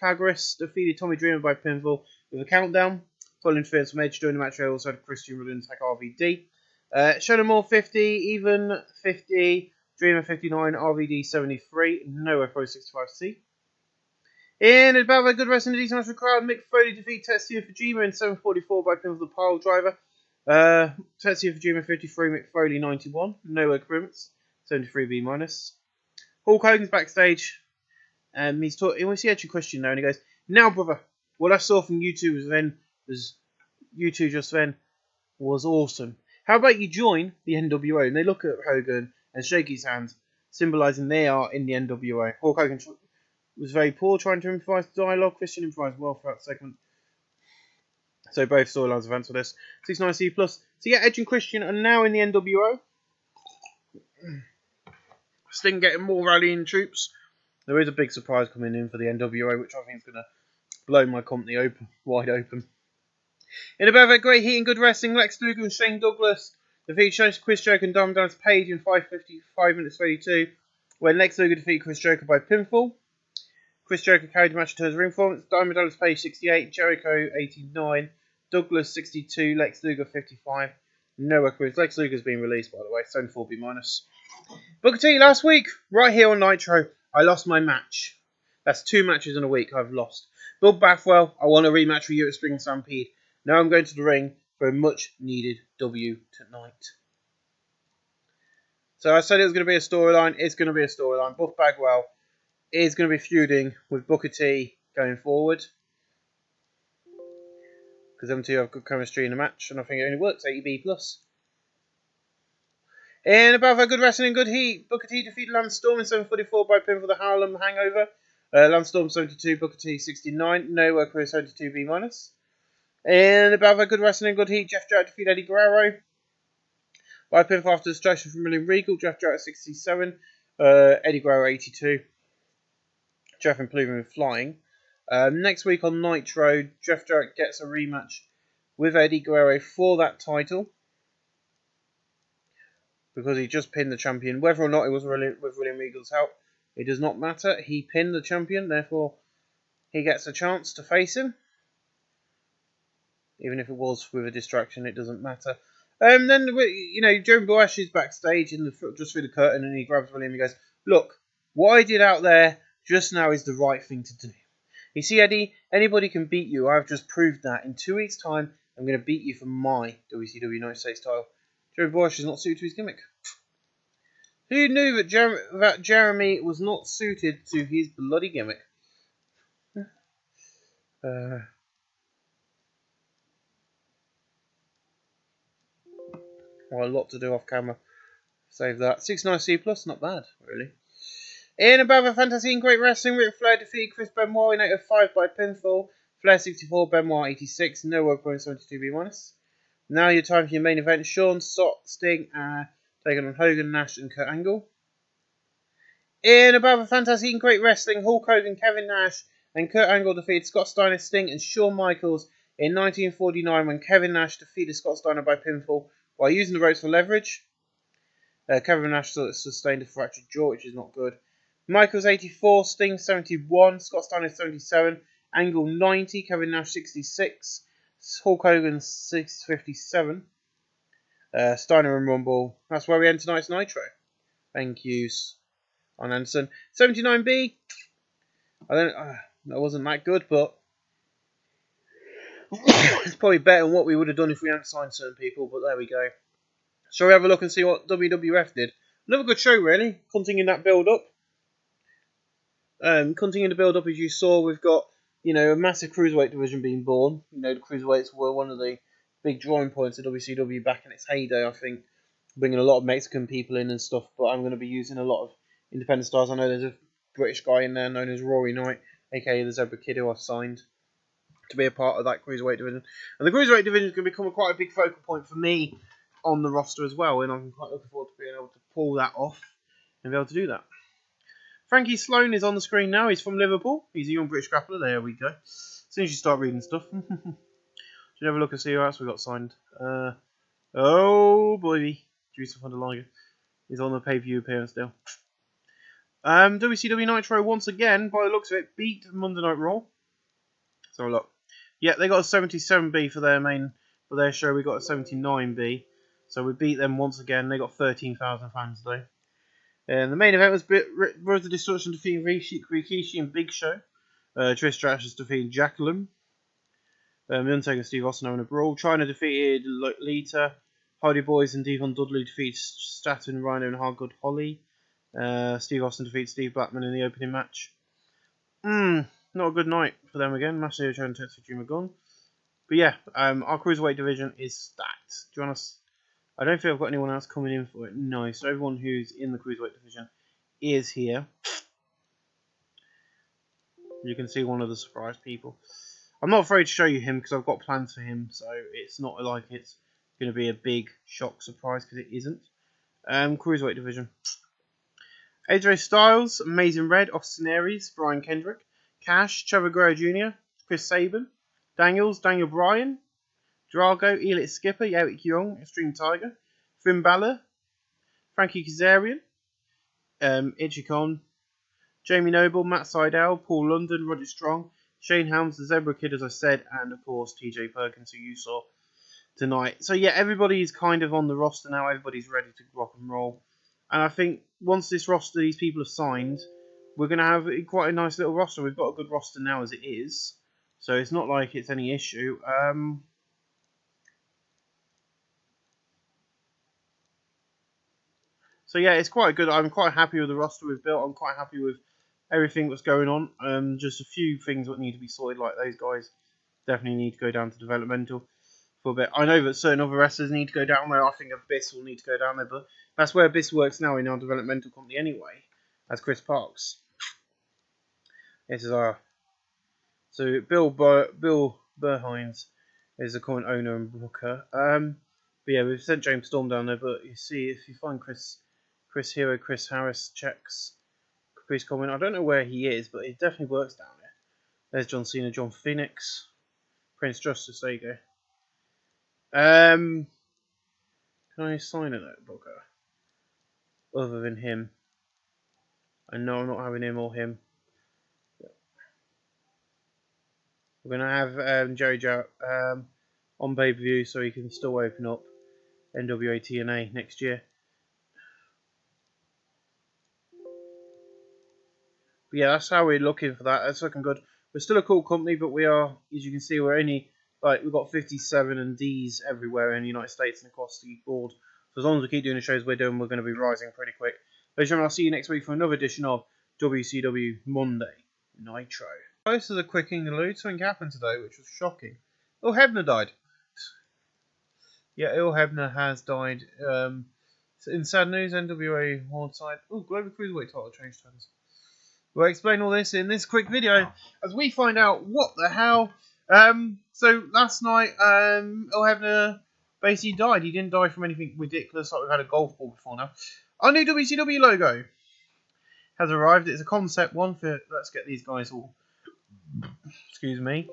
Kagris defeated Tommy Dreamer by pinfall with a countdown. Full interference from Edge during the match. I also had Christian Rudd attack RVD. Shadow Moore 50, even 50, Dreamer 59, RVD 73, no Pro 65C. In above a good wrestling, decent match for the crowd, Mick Foley defeat Tetsuya Fujima in 744 by pinfall the pile driver. Tetsuya Fujima 53, Mick Foley 91, no occurrence, 73B minus. Hulk Hogan's backstage. He's talking. We see Edge and Christian now, and he goes, "Now, brother, what I saw from you two just then was awesome. How about you join the NWO?" And they look at Hogan and shake his hand, symbolising they are in the NWO. Hulk Hogan was very poor trying to improvise dialogue. Christian improvised well throughout the segment. So both storylines advance for this. 69C plus. So yeah, Edge and Christian are now in the NWO. Sting getting more rallying troops. There is a big surprise coming in for the NWO, which I think is going to blow my company wide open. In above a great heat and good wrestling, Lex Luger and Shane Douglas defeated Chris Jericho and Diamond Dallas Page in 5 minutes 32, when Lex Luger defeated Chris Jericho by pinfall. Chris Jericho carried the match to his ring performance. Diamond Dallas Page 68, Jericho 89, Douglas 62, Lex Luger 55. No occurrence. Lex Luger's been released, by the way, 74B minus. Booker T last week, right here on Nitro, I lost my match. That's 2 matches in a week I've lost. Bill Bathwell, I want a rematch with you at Spring Stampede. Now I'm going to the ring for a much needed W tonight. So I said it was going to be a storyline. It's going to be a storyline. Buff Bagwell is going to be feuding with Booker T going forward. Because them two have good chemistry in the match. And I think it only works. 80B plus. In above a good wrestling and good heat, Booker T defeated Lance Storm in 744 by pinfall the Harlem Hangover. Lance Storm 72, Booker T 69, no Chris 72B minus. In above a good wrestling and good heat, Jeff Jarrett defeated Eddie Guerrero by pinfall after distraction from William Regal. Jeff Jarrett 67, Eddie Guerrero 82. Jeff improving with flying. Next week on Nitro, Jeff Jarrett gets a rematch with Eddie Guerrero for that title. Because he just pinned the champion. Whether or not it was with William Regal's help, it does not matter. He pinned the champion, therefore he gets a chance to face him. Even if it was with a distraction, it doesn't matter. Then, Jeremy Borash is backstage just through the curtain, and he grabs William and he goes, "Look, what I did out there just now is the right thing to do. You see, Eddie, anybody can beat you. I've just proved that. In 2 weeks' time, I'm going to beat you for my WCW United States title." Jeremy Borash is not suited to his gimmick. Who knew that Jeremy was not suited to his bloody gimmick? Well, a lot to do off camera. Save that. 69C plus, not bad, really. In above a fantasy and great wrestling, Ric Flair defeated Chris Benoit in 805 by pinfall. Flair 64, Benoit 86, no work point 72B minus. Now your time for your main event. Sean, Sting, taking on Hogan, Nash, and Kurt Angle. In above a fantasy and great wrestling, Hulk Hogan, Kevin Nash, and Kurt Angle defeated Scott Steiner, Sting, and Shawn Michaels in 1949 when Kevin Nash defeated Scott Steiner by pinfall while using the ropes for leverage. Kevin Nash sustained a fractured jaw, which is not good. Michaels 84, Sting 71, Scott Steiner 77, Angle 90, Kevin Nash 66, Hulk Hogan 657. Steiner and Rumble. That's where we end tonight's Nitro. Thank you, on Anderson. 79B. That wasn't that good, but it's probably better than what we would have done if we hadn't signed certain people. But there we go. Shall we have a look and see what WWF did? Another good show, really. Continuing that build up. Continuing the build up, as you saw, we've got a massive cruiserweight division being born. The cruiserweights were one of the big drawing points of WCW back in its heyday. I think bringing a lot of Mexican people in and stuff. But I'm going to be using a lot of independent stars. I know there's a British guy in there known as Rory Knight, aka the Zebra Kid, who I've signed to be a part of that cruiserweight division. And the cruiserweight division is going to become quite a big focal point for me on the roster as well, and I'm quite looking forward to being able to pull that off and be able to do that. Frankie Sloan is on the screen now. He's from Liverpool. He's a young British grappler. There we go. As soon as you start reading stuff. Should you have a look and see who else we got signed? Oh boy, Juice von der Liger. He's on the pay-per-view appearance still. WCW Nitro once again, by the looks of it, beat Monday Night Raw. So look, yeah, they got a 77B for their show. We got a 79B, so we beat them once again. They got 13,000 fans though. And the main event was Brothers of Destruction defeating Rikishi and Big Show. Trish Stratus defeating Jacqueline. The Undertaker and Steve Austin having a brawl. Chyna defeated Lita. Hardy Boys and Devon Dudley defeated Staten, Rhino and Hardgood Holly. Steve Austin defeats Steve Blackman in the opening match. Not a good night for them again. Massive trying to test for Drew McGunn. But yeah, our cruiserweight division is stacked. Do you want us? I don't think I've got anyone else coming in for it. No, so everyone who's in the cruiserweight division is here. You can see one of the surprise people. I'm not afraid to show you him because I've got plans for him, so it's not like it's going to be a big shock surprise because it isn't. Cruiserweight division. AJ Styles, Amazing Red, Austin Aries, Brian Kendrick, Cash, Trevor Guerrero Jr., Chris Sabin, Daniels, Daniel Bryan, Drago, Elite Skipper, Eric Young, Extreme Tiger, Finn Balor, Frankie Kazarian, Ichikon, Jamie Noble, Matt Sydal, Paul London, Roger Strong, Shane Helms, the Zebra Kid, as I said, and of course TJ Perkins, who you saw tonight. So yeah, everybody's kind of on the roster now. Everybody's ready to rock and roll. And I think once this roster, these people have signed, we're going to have quite a nice little roster. We've got a good roster now as it is. So it's not like it's any issue. So yeah, it's quite good. I'm quite happy with the roster we've built. I'm quite happy with everything that's going on. Just a few things that need to be sorted, like those guys definitely need to go down to developmental for a bit. I know that certain other wrestlers need to go down there. I think Abyss will need to go down there, but that's where Abyss works now in our developmental company anyway, as Chris Parks. This is our... So Bill Burhines is the current owner and booker. But yeah, we've sent James Storm down there, but you see, if you find Chris Harris checks Chris comment. I don't know where he is, but he definitely works down there. There's John Cena, John Phoenix, Prince Justice. There you go. Can I sign a notebooker other than him? I know I'm not having him or him. We're gonna have Jerry Jarrett on pay-per-view, so he can still open up NWA TNA next year. But yeah, that's how we're looking for that. That's looking good. We're still a cool company, but we are, as you can see, we're only we've got 57 and D's everywhere in the United States and across the board. So as long as we keep doing the shows we're doing, we're going to be rising pretty quick. Ladies and gentlemen, I'll see you next week for another edition of WCW Monday Nitro. This is a quick interlude. Something happened today, which was shocking. Earl Hebner died. Yeah, Earl Hebner has died. In sad news, NWA World Side. Oh, Global Cruiserweight title change turns. We'll explain all this in this quick video as we find out what the hell. So last night, Earl Hebner basically died. He didn't die from anything ridiculous like we've had a golf ball before now. Our new WCW logo has arrived. It's a concept one for. Let's get these guys all. Excuse me,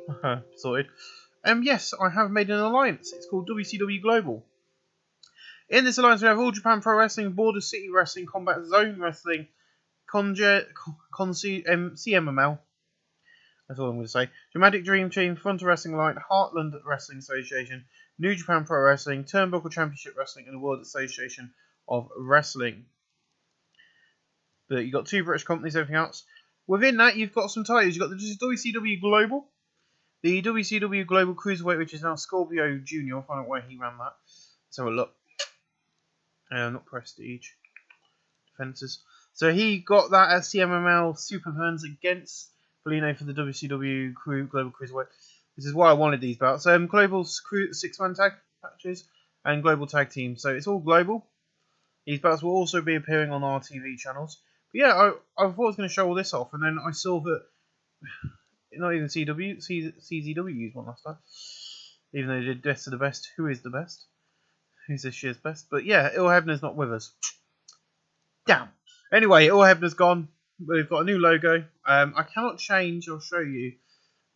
sorted. Yes, I have made an alliance. It's called WCW Global. In this alliance, we have All Japan Pro Wrestling, Border City Wrestling, Combat Zone Wrestling, CMML. That's all I'm going to say. Dramatic Dream Team, Frontier Wrestling Alliance, Heartland Wrestling Association, New Japan Pro Wrestling, Turnbuckle Championship Wrestling, and the World Association of Wrestling. But you've got 2 British companies, everything else. Within that, you've got some titles. You've got the WCW Global, the WCW Global Cruiserweight, which is now Scorpio Jr. I'll find out where he ran that. Let's have a look. Not Prestige. Defences. So he got that at CMML Superfans against Polino for the WCW Global Cruiserweight. This is why I wanted these belts. Global 6-man tag matches and Global Tag Team. So it's all global. These belts will also be appearing on our TV channels. But yeah, I thought I was going to show all this off, and then I saw that not even CZW used one last time. Even though they did Best of the Best. Who is the best? Who's this year's best? But yeah, Il Hebner's not with us. Damn. Anyway, Il Hebner's gone. We've got a new logo. I cannot change or show you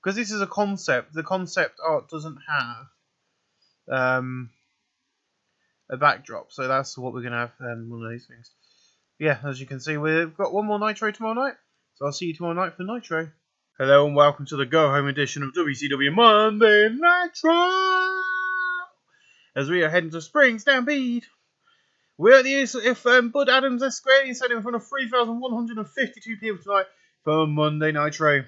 because this is a concept. The concept art doesn't have a backdrop, so that's what we're gonna have. One of these things. Yeah, as you can see, we've got one more Nitro tomorrow night. So I'll see you tomorrow night for Nitro. Hello and welcome to the Go Home edition of WCW Monday Nitro. As we are heading to Spring Stampede. We're at the if Bud Adams Esquire is in front of 3,152 people tonight for Monday Nitro.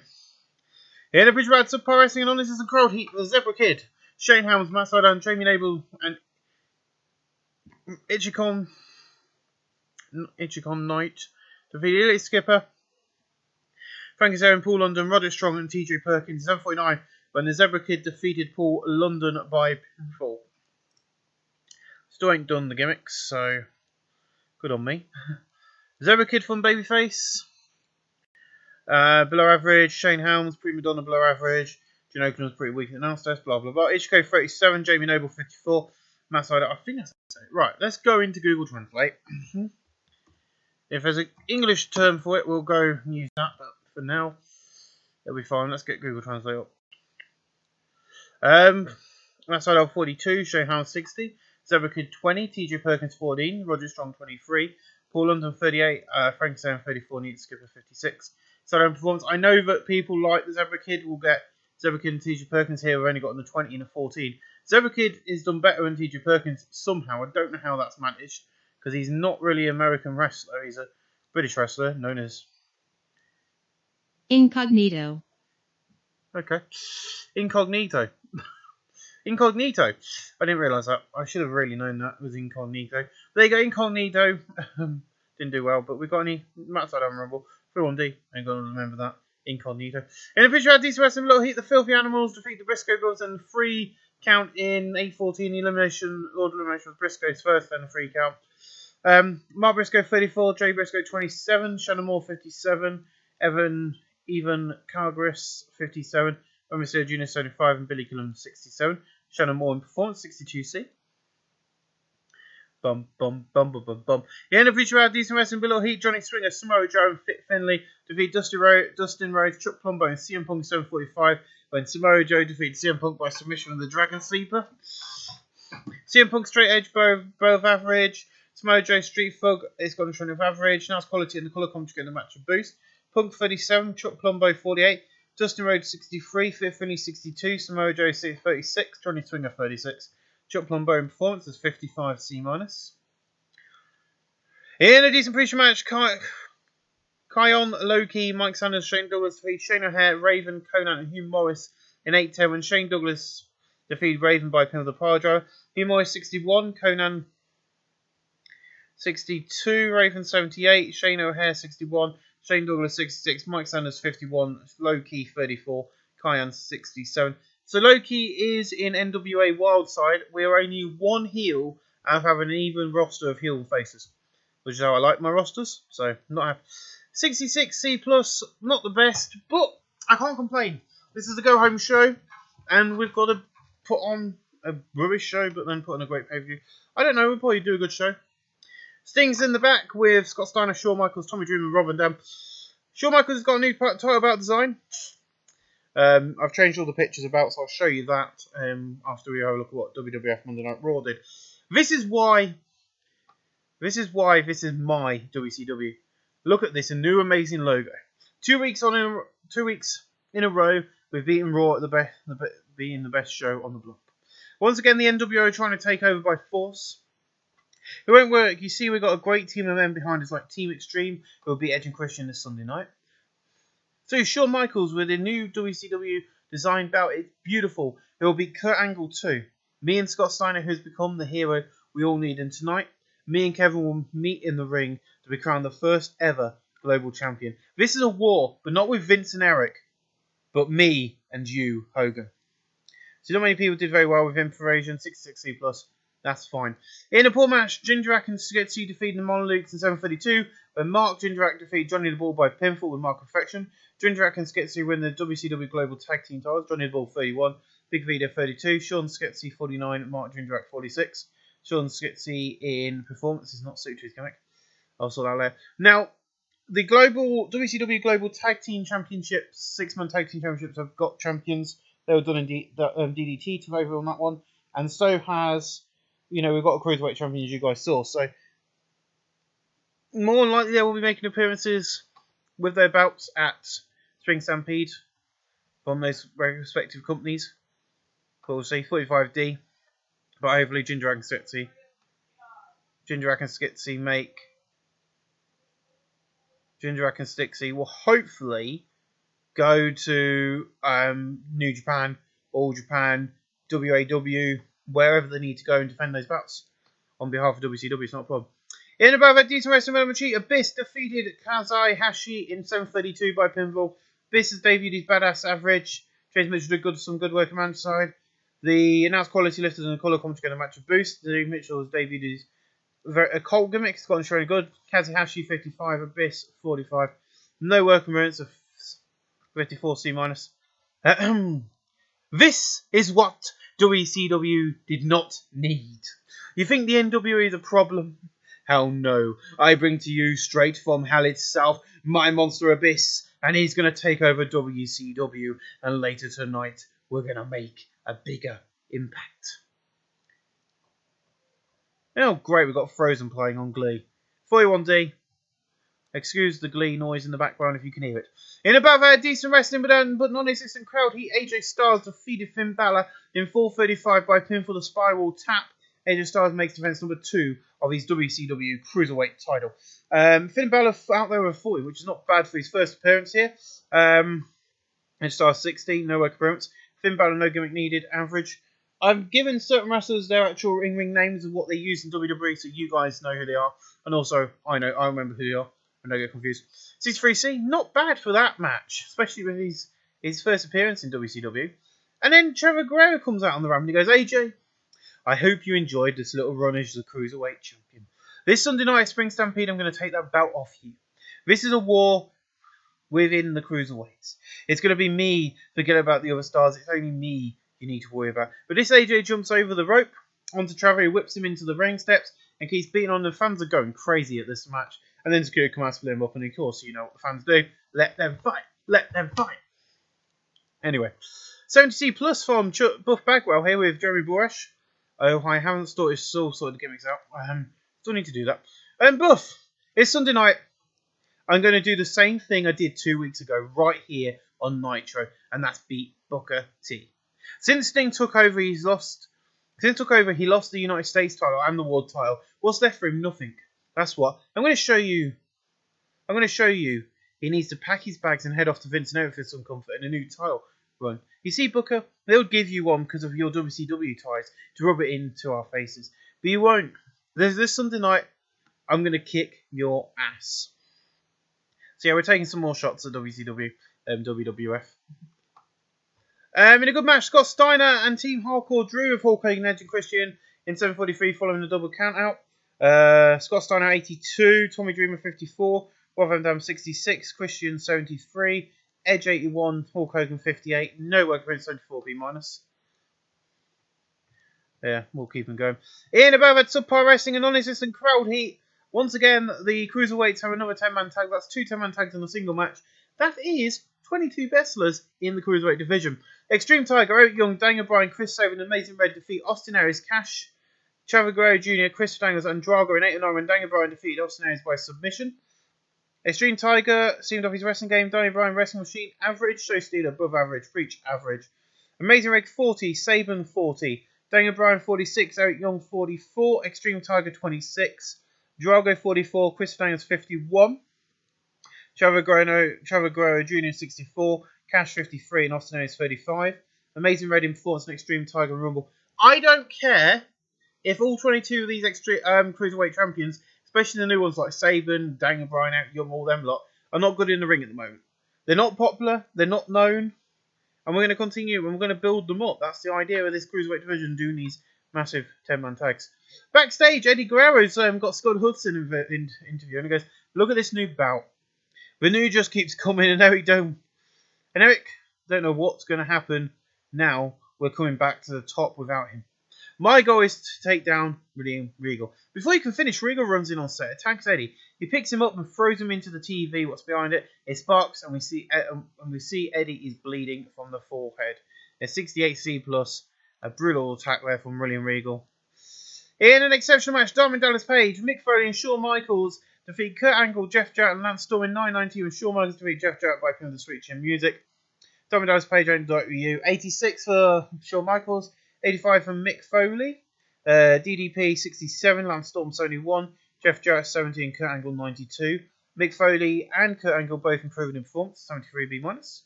Here the pitch rats of Pro Wrestling and on this is the crowd heat with Zebra Kid, Shane Helms, Matt Sydal, Jamie Nable, and Ichikon Knight. Defeated Elite Skipper, Frankie Zare and Paul London, Roderick Strong and TJ Perkins. 7:49 when the Zebra Kid defeated Paul London by pinfall. Still ain't done the gimmicks, so good on me. Zebra Kid from Babyface. Below average. Shane Helms, Prima Donna below average. Jim Oaken was pretty weak at the announce desk, blah blah blah. Ichiko 37, Jamie Noble 54. Matt Sydal, I think that's it. Right, let's go into Google Translate. If there's an English term for it, we'll go and use that, but for now, it'll be fine. Let's get Google Translate up. Matt Sydal 42, Shane Helms 60. Zebra Kid 20, TJ Perkins 14, Roger Strong 23, Paul London 38, Frank Sam 34, Neat Skipper 56. So performance. I know that people like the Zebra Kid will get Zebra Kid and TJ Perkins here. We've only got the 20 and the 14. Zebra Kid is done better than TJ Perkins somehow. I don't know how that's managed because he's not really an American wrestler. He's a British wrestler known as Incognito. Okay, Incognito. Incognito. I didn't realise that. I should have really known that was Incognito. There you go, Incognito. Didn't do well, but we've got any Matt Sydal Rumble. 3-1D. I'm going to remember that. Incognito. In the picture, DC Wrestling Little Heat, the Filthy Animals defeat the Briscoe Girls and free count in 8:14 elimination. Order elimination was Briscoe's first, then a free count. Mark Briscoe 34, Jay Briscoe 27, Shannon Moore 57, Evan Cargris 57, Mysterio Jr. 75, and Billy Killam 67. Shannon Moore in performance 62C. Bum bum bum bum bum bum. The end of feature out decent wrestling below heat. Johnny Swinger, Samoa Joe, and Fit Finlay defeat Dustin Rhodes, Chuck Plumbo, and CM Punk 7:45. When Samoa Joe defeats CM Punk by submission of the Dragon Sleeper. CM Punk straight edge both average. Samoa Joe Street Thug is got a trend of average. Nice quality in the colour commentary getting the match a boost. Punk 37, Chuck Plumbo 48. Dustin Rhodes 63, Fit Finlay 62, Samoa Joe 36, Johnny Swinger 36. Chuck Plumbo in performance is 55 C-. In a decent pre-show match, Kion, Loki, Mike Sanders, Shane Douglas defeat Shane O'Hare, Raven, Conan, and Hugh Morris in 8-10 when Shane Douglas defeated Raven by pin of the power driver. Hugh Morris 61, Conan 62, Raven 78, Shane O'Hare 61, Shane Douglas 66, Mike Sanders 51, Loki 34, Kion 67. So Loki is in NWA Wildside. We are only one heel and have an even roster of heel faces, which is how I like my rosters. So not happy. 66 C+, not the best, but I can't complain. This is the go home show, and we've got to put on a rubbish show, but then put on a great pay-per-view. I don't know. We'll probably do a good show. Sting's in the back with Scott Steiner, Shawn Michaels, Tommy Dreamer, and Rob Van Dam. Shawn Michaels has got a new title belt design. I've changed all the pictures about, so I'll show you that after we have a look at what WWF Monday Night Raw did. This is why This is why this is my WCW. Look at this, a new amazing logo. 2 weeks in a row, we've beaten Raw at being the best show on the block. Once again, the NWO are trying to take over by force. It won't work. You see, we've got a great team of men behind us, like Team Extreme, who will beat Edge and Christian this Sunday night. So Shawn Michaels with a new WCW design belt. It's beautiful. It will be Kurt Angle too. Me and Scott Steiner, who's become the hero we all need. And tonight, me and Kevin will meet in the ring to be crowned the first ever global champion. This is a war, but not with Vince and Eric, but me and you, Hogan. So not many people did very well with Information, 66C+. That's fine. In a poor match, Jindrak and Sketchy defeated the Monoliths in 7:32, when Mark Jindrak defeated Johnny the Ball by pinfall with Mark Perfection. Jindrak and Sketchy win the WCW Global Tag Team titles. Johnny the Ball 31, Big Vito 32, Sean Sketchy 49, Mark Jindrak 46. Sean Sketchy in performance is not suited to his gimmick. I'll sort that later. Now, the WCW Global Tag Team Championships, 6-man Tag Team Championships, have got champions. They were done in DDT to over on that one, and so has, we've got a cruiserweight champion, as you guys saw. So more than likely they will be making appearances with their belts at Spring Stampede from those respective companies. We'll see 45D, but hopefully Jindrak and Stixie will hopefully go to New Japan, All Japan, WAW, wherever they need to go and defend those belts on behalf of WCW. It's not a problem. In above that, decent wrestling match, Abyss defeated Kazai Hashi in 7:32 by pinfall. Abyss has debuted his badass average. James Mitchell did some good work on man's side. The announced quality lifters and the colour commentary going to match a boost. Dave Mitchell has debuted a Colt gimmick. It's gotten showing good. Kazuhashi 55, Abyss 45. No work appearance of 54C minus. This is what WCW did not need. You think the NWA is a problem? Hell no. I bring to you straight from hell itself my monster Abyss, and he's going to take over WCW, and later tonight we're going to make a bigger impact. Oh great, we've got Frozen playing on Glee. 41D. Excuse the Glee noise in the background if you can hear it. In about a decent wrestling but non-existent crowd, AJ Styles defeated Finn Balor in 4:35 by pinfall the Spiral Tap. AJ Styles makes defense number 2 of his WCW Cruiserweight title. Finn Balor out there with 40, which is not bad for his first appearance here. AJ Styles 60, no work appearance. Finn Balor, no gimmick needed, average. I've given certain wrestlers their actual in-ring names of what they use in WWE, so you guys know who they are. And also, I remember who they are. I don't get confused. 63C, not bad for that match, especially with his first appearance in WCW. And then Trevor Guerrero comes out on the ramp and he goes, AJ, I hope you enjoyed this little run as the Cruiserweight Champion. This Sunday night at Spring Stampede, I'm going to take that belt off you. This is a war within the Cruiserweights. It's going to be me. Forget about the other stars. It's only me you need to worry about. But this AJ jumps over the rope onto Trevor. He whips him into the ring steps and keeps beating on. The fans are going crazy at this match. And then security come out to split him up. And of course, you know what the fans do. Let them fight. Let them fight. Anyway, 70C plus from Buff Bagwell here with Jeremy Boresh. Oh, I haven't sorted the gimmicks out. Still need to do that. And Buff, it's Sunday night. I'm going to do the same thing I did 2 weeks ago, right here on Nitro, and that's beat Booker T. Since Sting took over, he lost the United States title and the world title. What's left for him? Nothing. That's what I'm going to show you. He needs to pack his bags and head off to Vince and Eric for some comfort and a new title run. You see, Booker, they'll give you one because of your WCW ties to rub it into our faces. But you won't. There's this Sunday night, I'm going to kick your ass. So yeah, we're taking some more shots at WCW, WWF. In a good match, Scott Steiner and Team Hardcore drew with Hulk Hogan, Edge and Christian in 7:43 following a double count out. Scott Steiner 82, Tommy Dreamer 54, Rob Van Dam 66, Christian 73, Edge 81, Hulk Hogan 58, no work for 74B minus. Yeah, we'll keep them going. In above at Subpar Wrestling, a non-existent crowd heat. Once again, the Cruiserweights have another 10-man tag. That's 2 10-man tags in a single match. That is 22 wrestlers in the Cruiserweight division. Extreme Tiger, Eric Young, Daniel Bryan, Chris Sabin, and Amazing Red defeat Austin Aries, Cash, Chavo Guerrero Jr., Chris Daniels, and Drago in 8 and 9 when Daniel Bryan defeated Austin Aries by submission. Extreme Tiger seemed off his wrestling game. Daniel Bryan Wrestling Machine average. Show Steeler above average. Preach average. Amazing Rig 40. Saban 40. Daniel Bryan 46. Eric Young 44. Extreme Tiger 26. Drago 44. Chris Daniels 51. Chavo Guerrero Jr. 64. Cash 53 and Austin Aries 35. Amazing Red in performance and Extreme Tiger Rumble. I don't care if all 22 of these cruiserweight champions, especially the new ones like Saban, Daniel Bryan, Eric Young, all them lot, are not good in the ring at the moment. They're not popular, they're not known, and we're going to continue and we're going to build them up. That's the idea of this cruiserweight division, doing these massive 10-man tags. Backstage, Eddie Guerrero's got Scott Hudson in interview, and he goes, "Look at this new bout. The new just keeps coming, and Eric don't know what's going to happen now. We're coming back to the top without him. My goal is to take down William Regal." Before he can finish, Regal runs in on set, attacks Eddie. He picks him up and throws him into the TV. What's behind it? It sparks, and we see Eddie is bleeding from the forehead. A 68C plus, a brutal attack there from William Regal. In an exceptional match, Diamond Dallas Page, Mick Foley, and Shawn Michaels defeat Kurt Angle, Jeff Jarrett, and Lance Storm in 9:19, and Shawn Michaels defeat Jeff Jarrett by pin of the Sweet Chin Music. Diamond Dallas Page ain't with you. 86 for Shawn Michaels, 85 for Mick Foley. DDP 67, Lance Storm 71, Jeff Jarrett 70, and Kurt Angle 92. Mick Foley and Kurt Angle both improving in performance, 73B minus.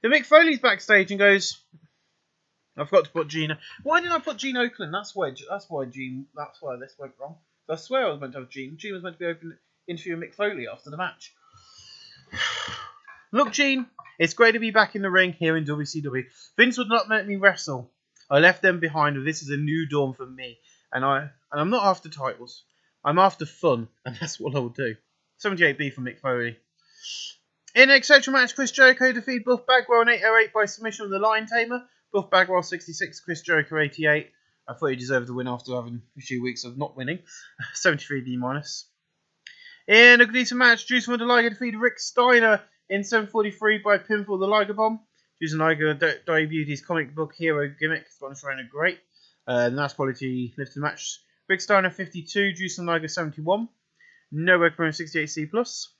Then Mick Foley's backstage and goes, "I forgot to put Gene. Why didn't I put Gene Oakland? That's why this went wrong. I swear I was meant to have Gene. Gene was meant to be interviewing Mick Foley after the match. Look, Gene, it's great to be back in the ring here in WCW. Vince would not let me wrestle. I left them behind, and this is a new dawn for me. And I'm not after titles. I'm after fun, and that's what I'll do." 78B for Mick Foley. In an exceptional match, Chris Jericho defeated Buff Bagwell in 8:08 by submission of the Lion Tamer. Buff Bagwell 66, Chris Jericho 88. I thought he deserved the win after having a few weeks of not winning. 73B minus. In a decent match, Juice WRLD Liger defeated Rick Steiner in 7:43 by pinfall of the Liger Bomb. Juice Liger debuted his comic book hero gimmick. It's running great. Nice quality lifted match. Rick Steiner 52, Juice Liger 71. No work 68C plus.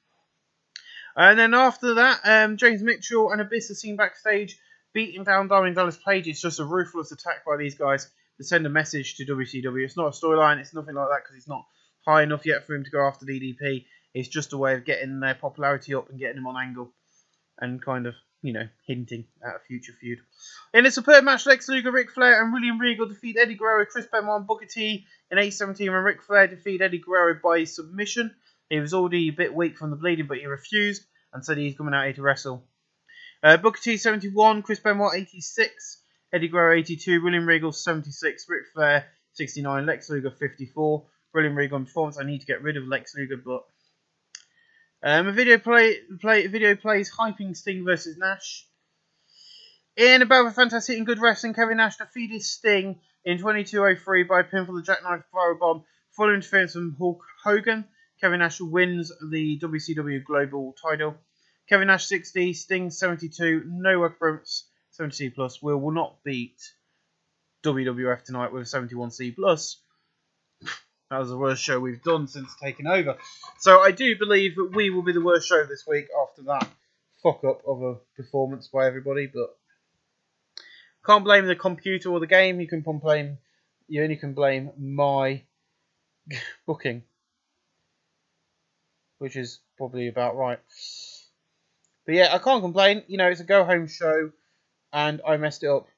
And then after that, James Mitchell and Abyss are seen backstage beating down Diamond Dallas Page. It's just a ruthless attack by these guys to send a message to WCW. It's not a storyline, it's nothing like that, because he's not high enough yet for him to go after DDP. It's just a way of getting their popularity up and getting him on angle and kind of, hinting at a future feud. In a superb match, Lex Luger, Ric Flair, and William Regal defeat Eddie Guerrero, Chris Benoit, and Booker T in 8:17 when Ric Flair defeated Eddie Guerrero by submission. He was already a bit weak from the bleeding, but he refused and said he's coming out here to wrestle. Booker T 71, Chris Benoit 86, Eddie Guerrero 82, William Regal 76, Ric Flair 69, Lex Luger 54. William Regal in performance. I need to get rid of Lex Luger, but a video plays hyping Sting versus Nash. In a bout of fantastic and good wrestling, Kevin Nash defeated Sting in 22:03 by pinfall the Jackknife Firebomb. Full interference from Hulk Hogan. Kevin Nash wins the WCW Global title. Kevin Nash 60, Sting 72, no reference 70C plus. Will not beat WWF tonight with 71C plus. That was the worst show we've done since taking over. So I do believe that we will be the worst show this week after that fuck up of a performance by everybody. But can't blame the computer or the game. You only can blame my booking, which is probably about right. But yeah, I can't complain. It's a go-home show, and I messed it up.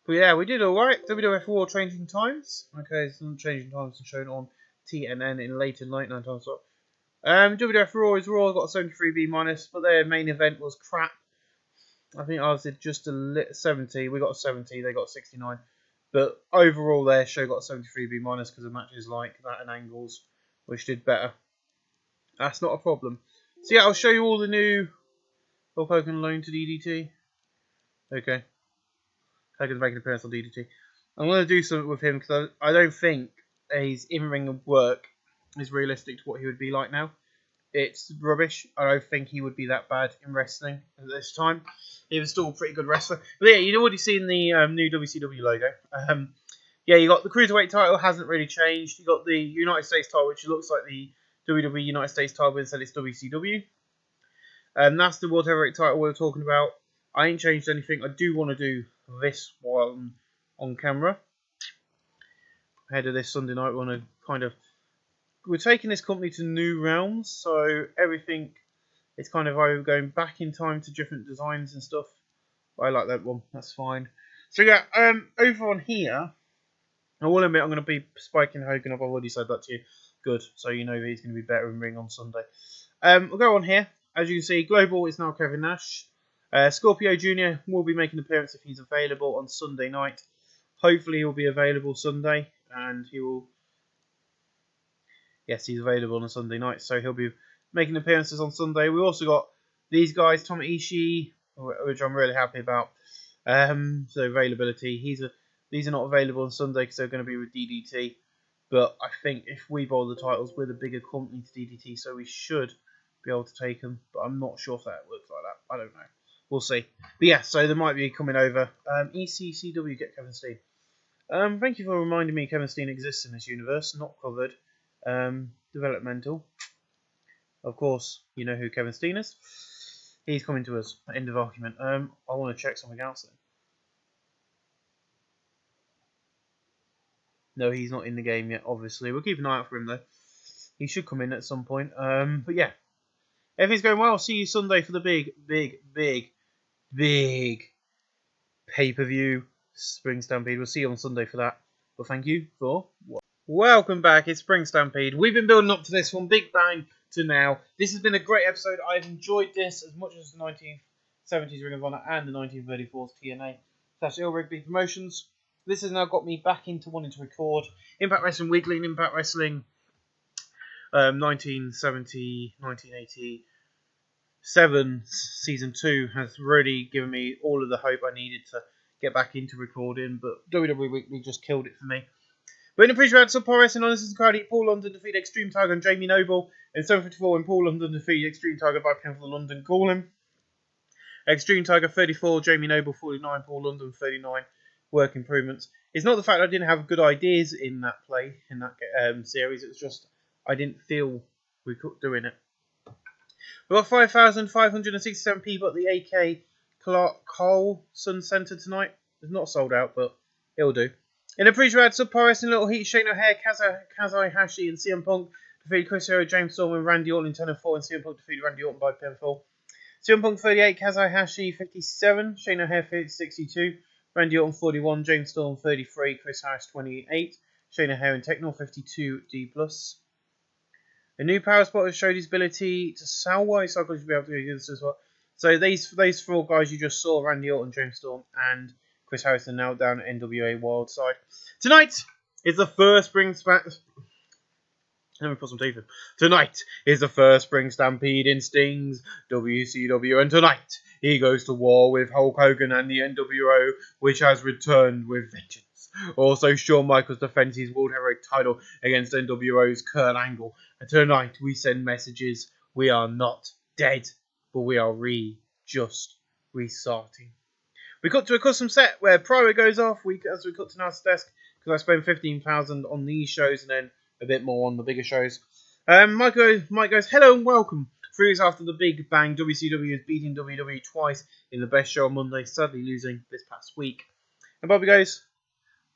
But yeah, we did alright. WWF Raw changing times. Okay, it's not changing times and shown on TNN in later night 9 times. WWF Raw is Raw, got a 73B minus, but their main event was crap. I think ours did just a 70. We got a 70, they got a 69. But overall, their show got a 73B minus because of matches like that and Angles, which did better. That's not a problem. So yeah, I'll show you all the new Hulk Hogan loan to DDT. Okay. Hogan's making an appearance on DDT. I'm going to do something with him because I don't think his in-ring work is realistic to what he would be like now. It's rubbish. I don't think he would be that bad in wrestling at this time. He was still a pretty good wrestler. But yeah, you've already seen the new WCW logo. Yeah, you got the Cruiserweight title, hasn't really changed. You got the United States title, which looks like the WWE United States title, but instead it's WCW. That's the World Heavyweight title we were talking about. I ain't changed anything. I do want to do this while on camera. Ahead of this Sunday night, we want to kind of... We're taking this company to new realms, so everything is kind of either going back in time to different designs and stuff. I like that one. That's fine. So yeah, over on here, I will admit I'm going to be spiking Hogan up. I've already said that to you. Good. So you know that he's going to be better in ring on Sunday. We'll go on here. As you can see, Global is now Kevin Nash. Scorpio Jr. will be making an appearance if he's available on Sunday night. Hopefully he'll be available Sunday. And he will... Yes, he's available on a Sunday night. So he'll be making appearances on Sunday. We also got these guys, Tomoe Ishii, which I'm really happy about. So availability. These are not available on Sunday because they're going to be with DDT. But I think if we bowl the titles, we're the bigger company to DDT, so we should be able to take them. But I'm not sure if that works like that. I don't know. We'll see. But yeah, so there might be coming over. ECCW, get Kevin Steen. Thank you for reminding me Kevin Steen exists in this universe. Not covered. Developmental. Of course, you know who Kevin Steen is. He's coming to us. End of argument. I want to check something else then. No, he's not in the game yet, obviously. We'll keep an eye out for him, though. He should come in at some point. But yeah. Everything's going well. See you Sunday for the big pay-per-view Spring Stampede. We'll see you on Sunday for that. But thank you for watching. Welcome back. It's Spring Stampede. We've been building up to this from Big Bang to now. This has been a great episode. I've enjoyed this as much as the 1970s Ring of Honor and the 1934's TNA. That's Ill Rigby Promotions. This has now got me back into wanting to record Impact Wrestling Weekly and Impact Wrestling 1970, 1987 Season 2 has really given me all of the hope I needed to get back into recording, but WWE Weekly just killed it for me. But in the pre-show, Pro Wrestling on, this is Cardi. Paul London defeated Extreme Tiger and Jamie Noble in 7:54, and Paul London defeated Extreme Tiger by pinfall for the London Calling. Extreme Tiger 34, Jamie Noble 49, Paul London 39. Work improvements. It's not the fact I didn't have good ideas in that series. It was just I didn't feel we could doing it. We've got 5,567 people at the AK Clark Cole Sun Centre tonight. It's not sold out, but it'll do. In the pre-show, had Sub Pro Wrestling Little Heat, Shane O'Haire, Kazai Hashi, and CM Punk defeated Chris Hero, James Storm, and Randy Orton in 10 and 4, and CM Punk defeated Randy Orton by pinfall. CM Punk 38, Kazai Hashi 57, Shane O'Haire 62. Randy Orton 41, James Storm 33, Chris Harris 28, Shane O'Haire and Technol 52 D+. A new power spotter showed his ability to sell wide cycles to be able to do this as well. So those four guys you just saw, Randy Orton, James Storm, and Chris Harris, are now down at NWA Wildside. Tonight is the first Spring Stampede. Let me put some teeth in. Tonight is the first Spring Stampede in Sting's WCW, and tonight he goes to war with Hulk Hogan and the NWO, which has returned with vengeance. Also, Shawn Michaels defends his World Heavyweight title against NWO's Kurt Angle. And tonight we send messages. We are not dead, but we are just restarting. We cut to a custom set where Pryor goes off. As we cut to Now's desk, because I spent 15,000 on these shows and then a bit more on the bigger shows. Mike goes, hello and welcome. 3 years after the Big Bang, WCW is beating WWE twice in the best show on Monday, sadly losing this past week. And Bobby goes,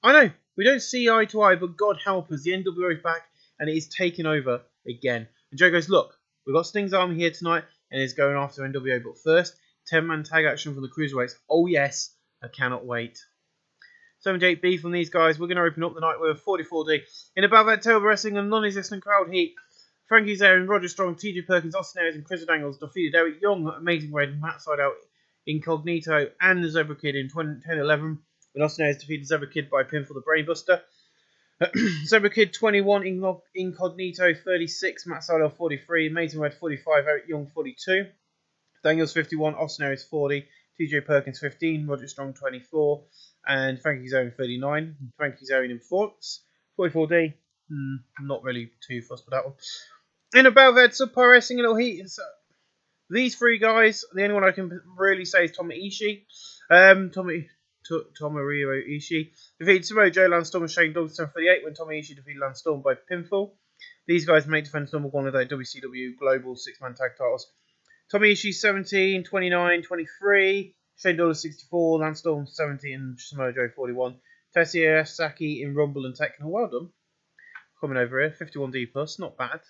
I know, we don't see eye to eye, but God help us, the NWO is back and it is taking over again. And Joe goes, look, we've got Sting's Army here tonight and it's going after NWO, but first, 10-man tag action from the Cruiserweights. Oh yes, I cannot wait. 78B from these guys. We're going to open up the night with 44D. In above that, Terrible Wrestling and non-existent crowd heat. Frankie Zarin, Roger Strong, TJ Perkins, Austin Aries, and Chris Daniels defeated Eric Young, Amazing Red, Matt Sydal, Incognito, and the Zebra Kid in 10-11. When Austin Aries defeated Zebra Kid by pinfall the Brainbuster. Zebra Kid 21, Incognito 36, Matt Sydal 43, Amazing Red 45, Eric Young 42. Daniels 51, Austin Aries 40, TJ Perkins 15, Roger Strong 24, and Frankie Zarin 39. Frankie Zarin in 44D. Not really too fussed with that one. In about that, Subpar Wrestling a little heat. These three guys, the only one I can really say is Tomohiro Ishii defeated Samoa Joe, Lance Storm, and Shane Douglas 738 when Tomohiro Ishii defeated Lance Storm by pinfall. These guys make defense number one of their WCW Global 6-man tag titles. Tomohiro Ishii 17, 29, 23. Shane Douglas 64, Lance Storm 70, and Samoa Joe 41. Tetsuya Saki in Rumble and Tekken. Well done. Coming over here, 51D plus, not bad.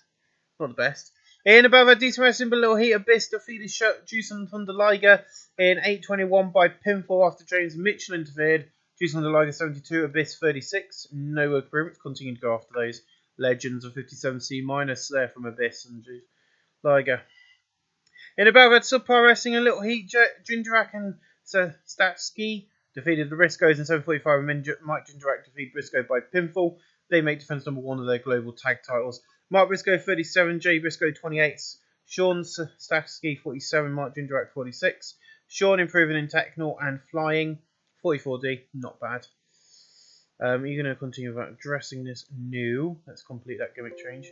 Not the best. In above a decent wrestling, but a little heat, Abyss defeated Juice and Thunder Liger in 8:21 by pinfall after James Mitchell interfered. Juice and Thunder Liger 72, Abyss 36. No work improvements. Continue to go after those legends of 57C minus there from Abyss and Juice Liger. In above at Subpar Wrestling, a little heat, Jindrak and Statsky defeated the Briscoes in 7:45 and Mike Jindrak defeated Briscoe by pinfall. They make defense number one of their global tag titles. Mark Briscoe 37, Jay Briscoe 28, Sean Statsky 47, Mark Jindrak 46. Sean improving in technical and flying, 44D, not bad. You're going to continue about dressing this new. Let's complete that gimmick change.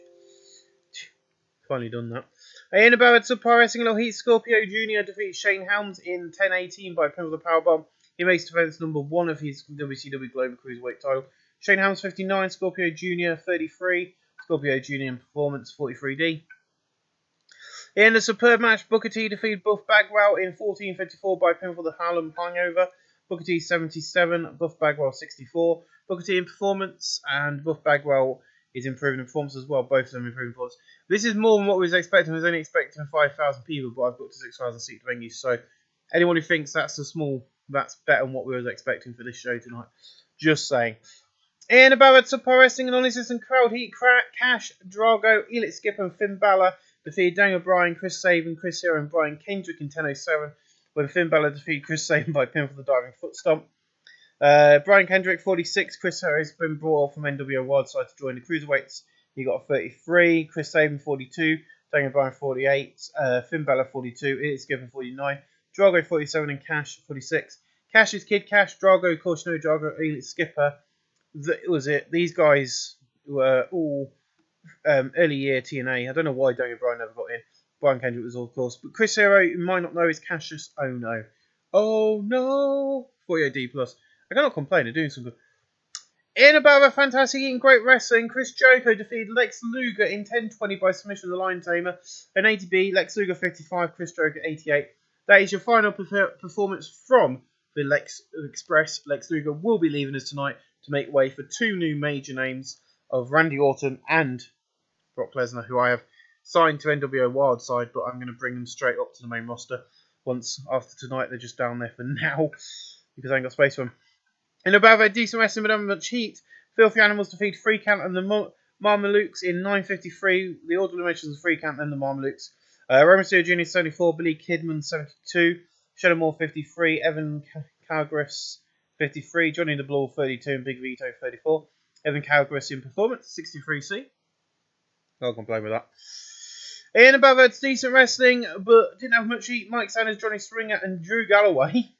Finally done that. In about Subpar Wrestling, a little heat, Scorpio Jr. defeats Shane Helms in 10:18 by pinfall the powerbomb. He makes defense number one of his WCW Global Cruiserweight title. Shane Helms 59, Scorpio Jr. 33. Scorpio Jr. in performance, 43D. In a superb match, Booker T defeated Buff Bagwell in 14:54 by pinfall the Harlem Hangover. Booker T 77, Buff Bagwell 64. Booker T in performance, and Buff Bagwell is improving in performance as well. Both of them improving performance. This is more than what we was expecting. I was only expecting 5,000 people, but I've booked a 6,000 seat venue. So anyone who thinks that's that's better than what we was expecting for this show tonight. Just saying. In about Subpar Wrestling, an non-existent crowd heat, Cash, Drago, Elite Skipper, and Finn Balor defeated Daniel Bryan, Chris Sabin, Chris Hero, and Brian Kendrick in 10:07 when Finn Balor defeated Chris Sabin by pinfall the diving foot stomp. Brian Kendrick 46, Chris Hero has been brought off from NWO Wildside to join the Cruiserweights. He got a 33, Chris Sabin 42, Daniel Bryan 48, Finn Balor 42, Elite Skipper 49, Drago 47, and Cash 46. Cash is Kid Cash, Drago, of course, no Drago, Elite Skipper. That was it. These guys were all early year TNA. I don't know why Daniel Bryan never got in. Brian Kendrick was all, of course. But Chris Hero, you might not know, is Cassius. Oh no. Oh no. 48D plus. I cannot complain. They're doing some good. In about a fantastic and great wrestling, Chris Jericho defeated Lex Luger in 10:20 by submission of the Lion Tamer. An 80B, Lex Luger 55, Chris Jericho 88. That is your final performance from the Lex Express. Lex Luger will be leaving us tonight to make way for two new major names of Randy Orton and Brock Lesnar, who I have signed to NWO Wildside, but I'm going to bring them straight up to the main roster once after tonight. They're just down there for now because I ain't got space for them. In about a decent wrestling but not much heat, Filthy Animals defeat Free Count and the Marmalukes in 9:53. The order eliminations of Free Count and the Marmalukes. Roman Mysterio Jr. 74, Billy Kidman 72, Shadow Moore 53, Evan Calgris 53, Johnny the Ball 32, and Big Vito 34. Evan Calgris in performance, 63C. Can't complain with that. In above it's decent wrestling, but didn't have much heat. Mike Sanders, Johnny Springer, and Drew Galloway.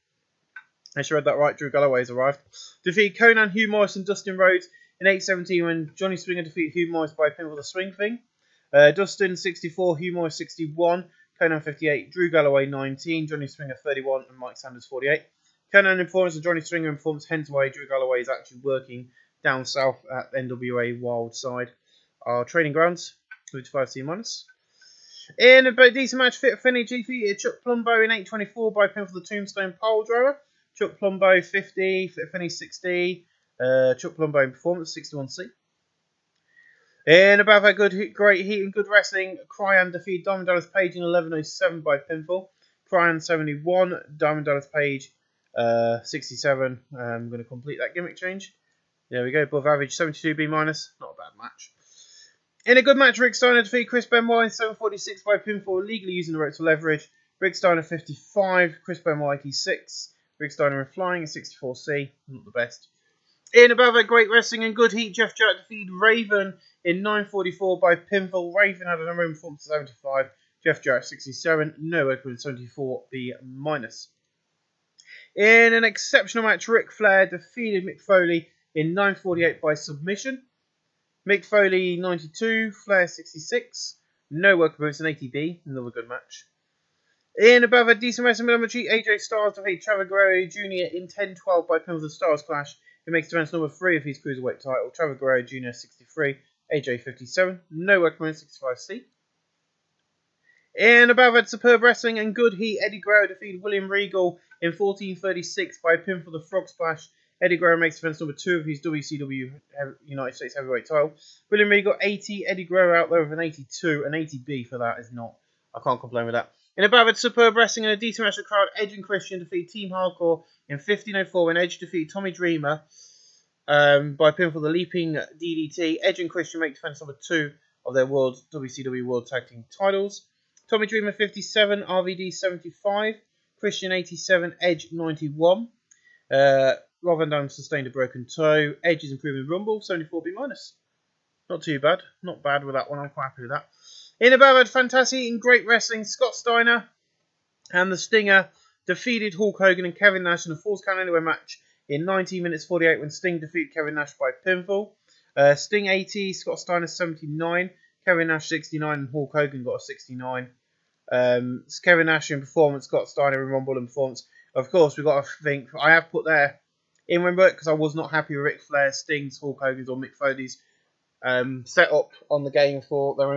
I should read that right. Drew Galloway has arrived. Defeat Conan, Hugh Morris, and Dustin Rhodes in 8:17 when Johnny Springer defeated Hugh Morris by pinfall the swing thing. Dustin 64, Hugh Morris 61, Conan 58, Drew Galloway 19, Johnny Springer 31, and Mike Sanders 48. Conan in performance and Johnny Springer in performance, hence why Drew Galloway is actually working down south at NWA Wildside. Our training grounds, 55C minus. In a decent match, Fit Finney defeated Chuck Plumbo in 8:24 by pinfall the Tombstone Pole Driver. Chuck Plumbo 50, Fit Finney 60, Chuck Plumbo in performance 61C. In about that great heat and good wrestling, Cryan defeated Diamond Dallas Page in 11:07 by pinfall. Cryan 71, Diamond Dallas Page 67. I'm going to complete that gimmick change. There we go, above average 72B minus. Not a bad match. In a good match, Rick Steiner defeated Chris Benoit in 7:46 by pinfall, legally using the ropes for leverage. Rick Steiner 55, Chris Benoit 86. Rick Steiner in flying at 64C. Not the best. In above a great wrestling and good heat, Jeff Jarrett defeated Raven in 9:44 by pinfall. Raven had an own performance of 75. Jeff Jarrett 67. No open 74B minus. In an exceptional match, Ric Flair defeated Mick Foley in 9:48 by submission. Mick Foley 92, Flair 66. No work boots, an 80B, another good match. In above a decent wrestling milimetary, AJ Styles defeated Trevor Guerrero Jr. in 10-12 by pinfall of the Stars Clash. He makes defense number 3 of his Cruiserweight title. Trevor Guerrero Jr. 63, AJ 57. No work boots, 65C. In above had Superb Wrestling and Good Heat, Eddie Guerrero defeated William Regal in 14:36 by pinfall for the Frog Splash. Eddie Guerrero makes defense number 2 of his WCW United States Heavyweight title. William Regal 80, Eddie Guerrero out there with an 82. An 80B for that is not. I can't complain with that. In above had Superb Wrestling and a decent wrestling crowd, Edge and Christian defeated Team Hardcore in 15:04 when Edge defeated Tommy Dreamer by pinfall the Leaping DDT. Edge and Christian make defense number 2 of their WCW World Tag Team titles. Tommy Dreamer 57, RVD 75, Christian 87, Edge 91. Rob Van Dam sustained a broken toe. Edge is improving Rumble, 74B minus. Not too bad. Not bad with that one. I'm quite happy with that. In above had Fantastic and Great Wrestling, Scott Steiner and the Stinger defeated Hulk Hogan and Kevin Nash in a Falls Count Anywhere match in 19 minutes 48 when Sting defeated Kevin Nash by pinfall. Sting 80, Scott Steiner 79, Kevin Nash 69 and Hulk Hogan got a 69. Kevin Nash in performance, Scott Steiner in Rumble in performance. Of course, we've got to think. I have put there in Ring because I was not happy with Ric Flair, Sting's, Hulk Hogan's, or Mick Foley's set up on the game for their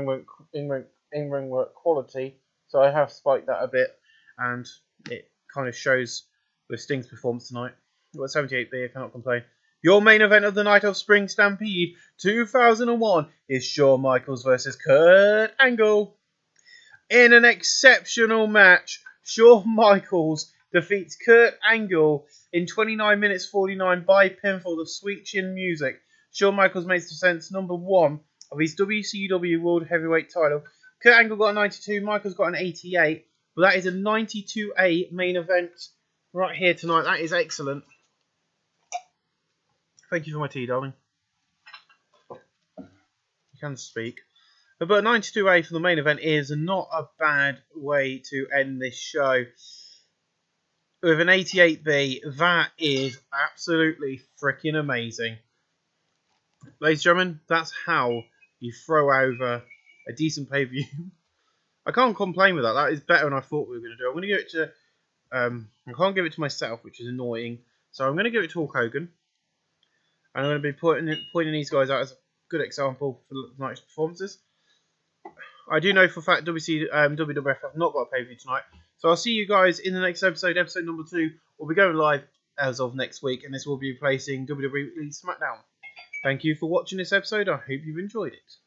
in-ring work quality. So I have spiked that a bit, and it kind of shows with Sting's performance tonight. We've got 78B, I cannot complain. Your main event of the night of Spring Stampede 2001 is Shawn Michaels versus Kurt Angle. In an exceptional match, Shawn Michaels defeats Kurt Angle in 29 minutes 49 by pinfall of Sweet Chin Music. Shawn Michaels makes defense number 1 of his WCW World Heavyweight title. Kurt Angle got a 92, Michaels got an 88. But that is a 92A main event right here tonight. That is excellent. Thank you for my tea, darling. You can speak. But 92A for the main event is not a bad way to end this show. With an 88B, that is absolutely freaking amazing. Ladies and gentlemen, that's how you throw over a decent pay-per-view. I can't complain with that. That is better than I thought we were going to do. I'm going to give it to... I can't give it to myself, which is annoying. So I'm going to give it to Hulk Hogan. And I'm going to be pointing these guys out as a good example for tonight's performances. I do know for a fact WWF have not got a pay-per-view tonight. So I'll see you guys in the next episode. Episode number 2 will be going live as of next week. And this will be replacing WWE SmackDown. Thank you for watching this episode. I hope you've enjoyed it.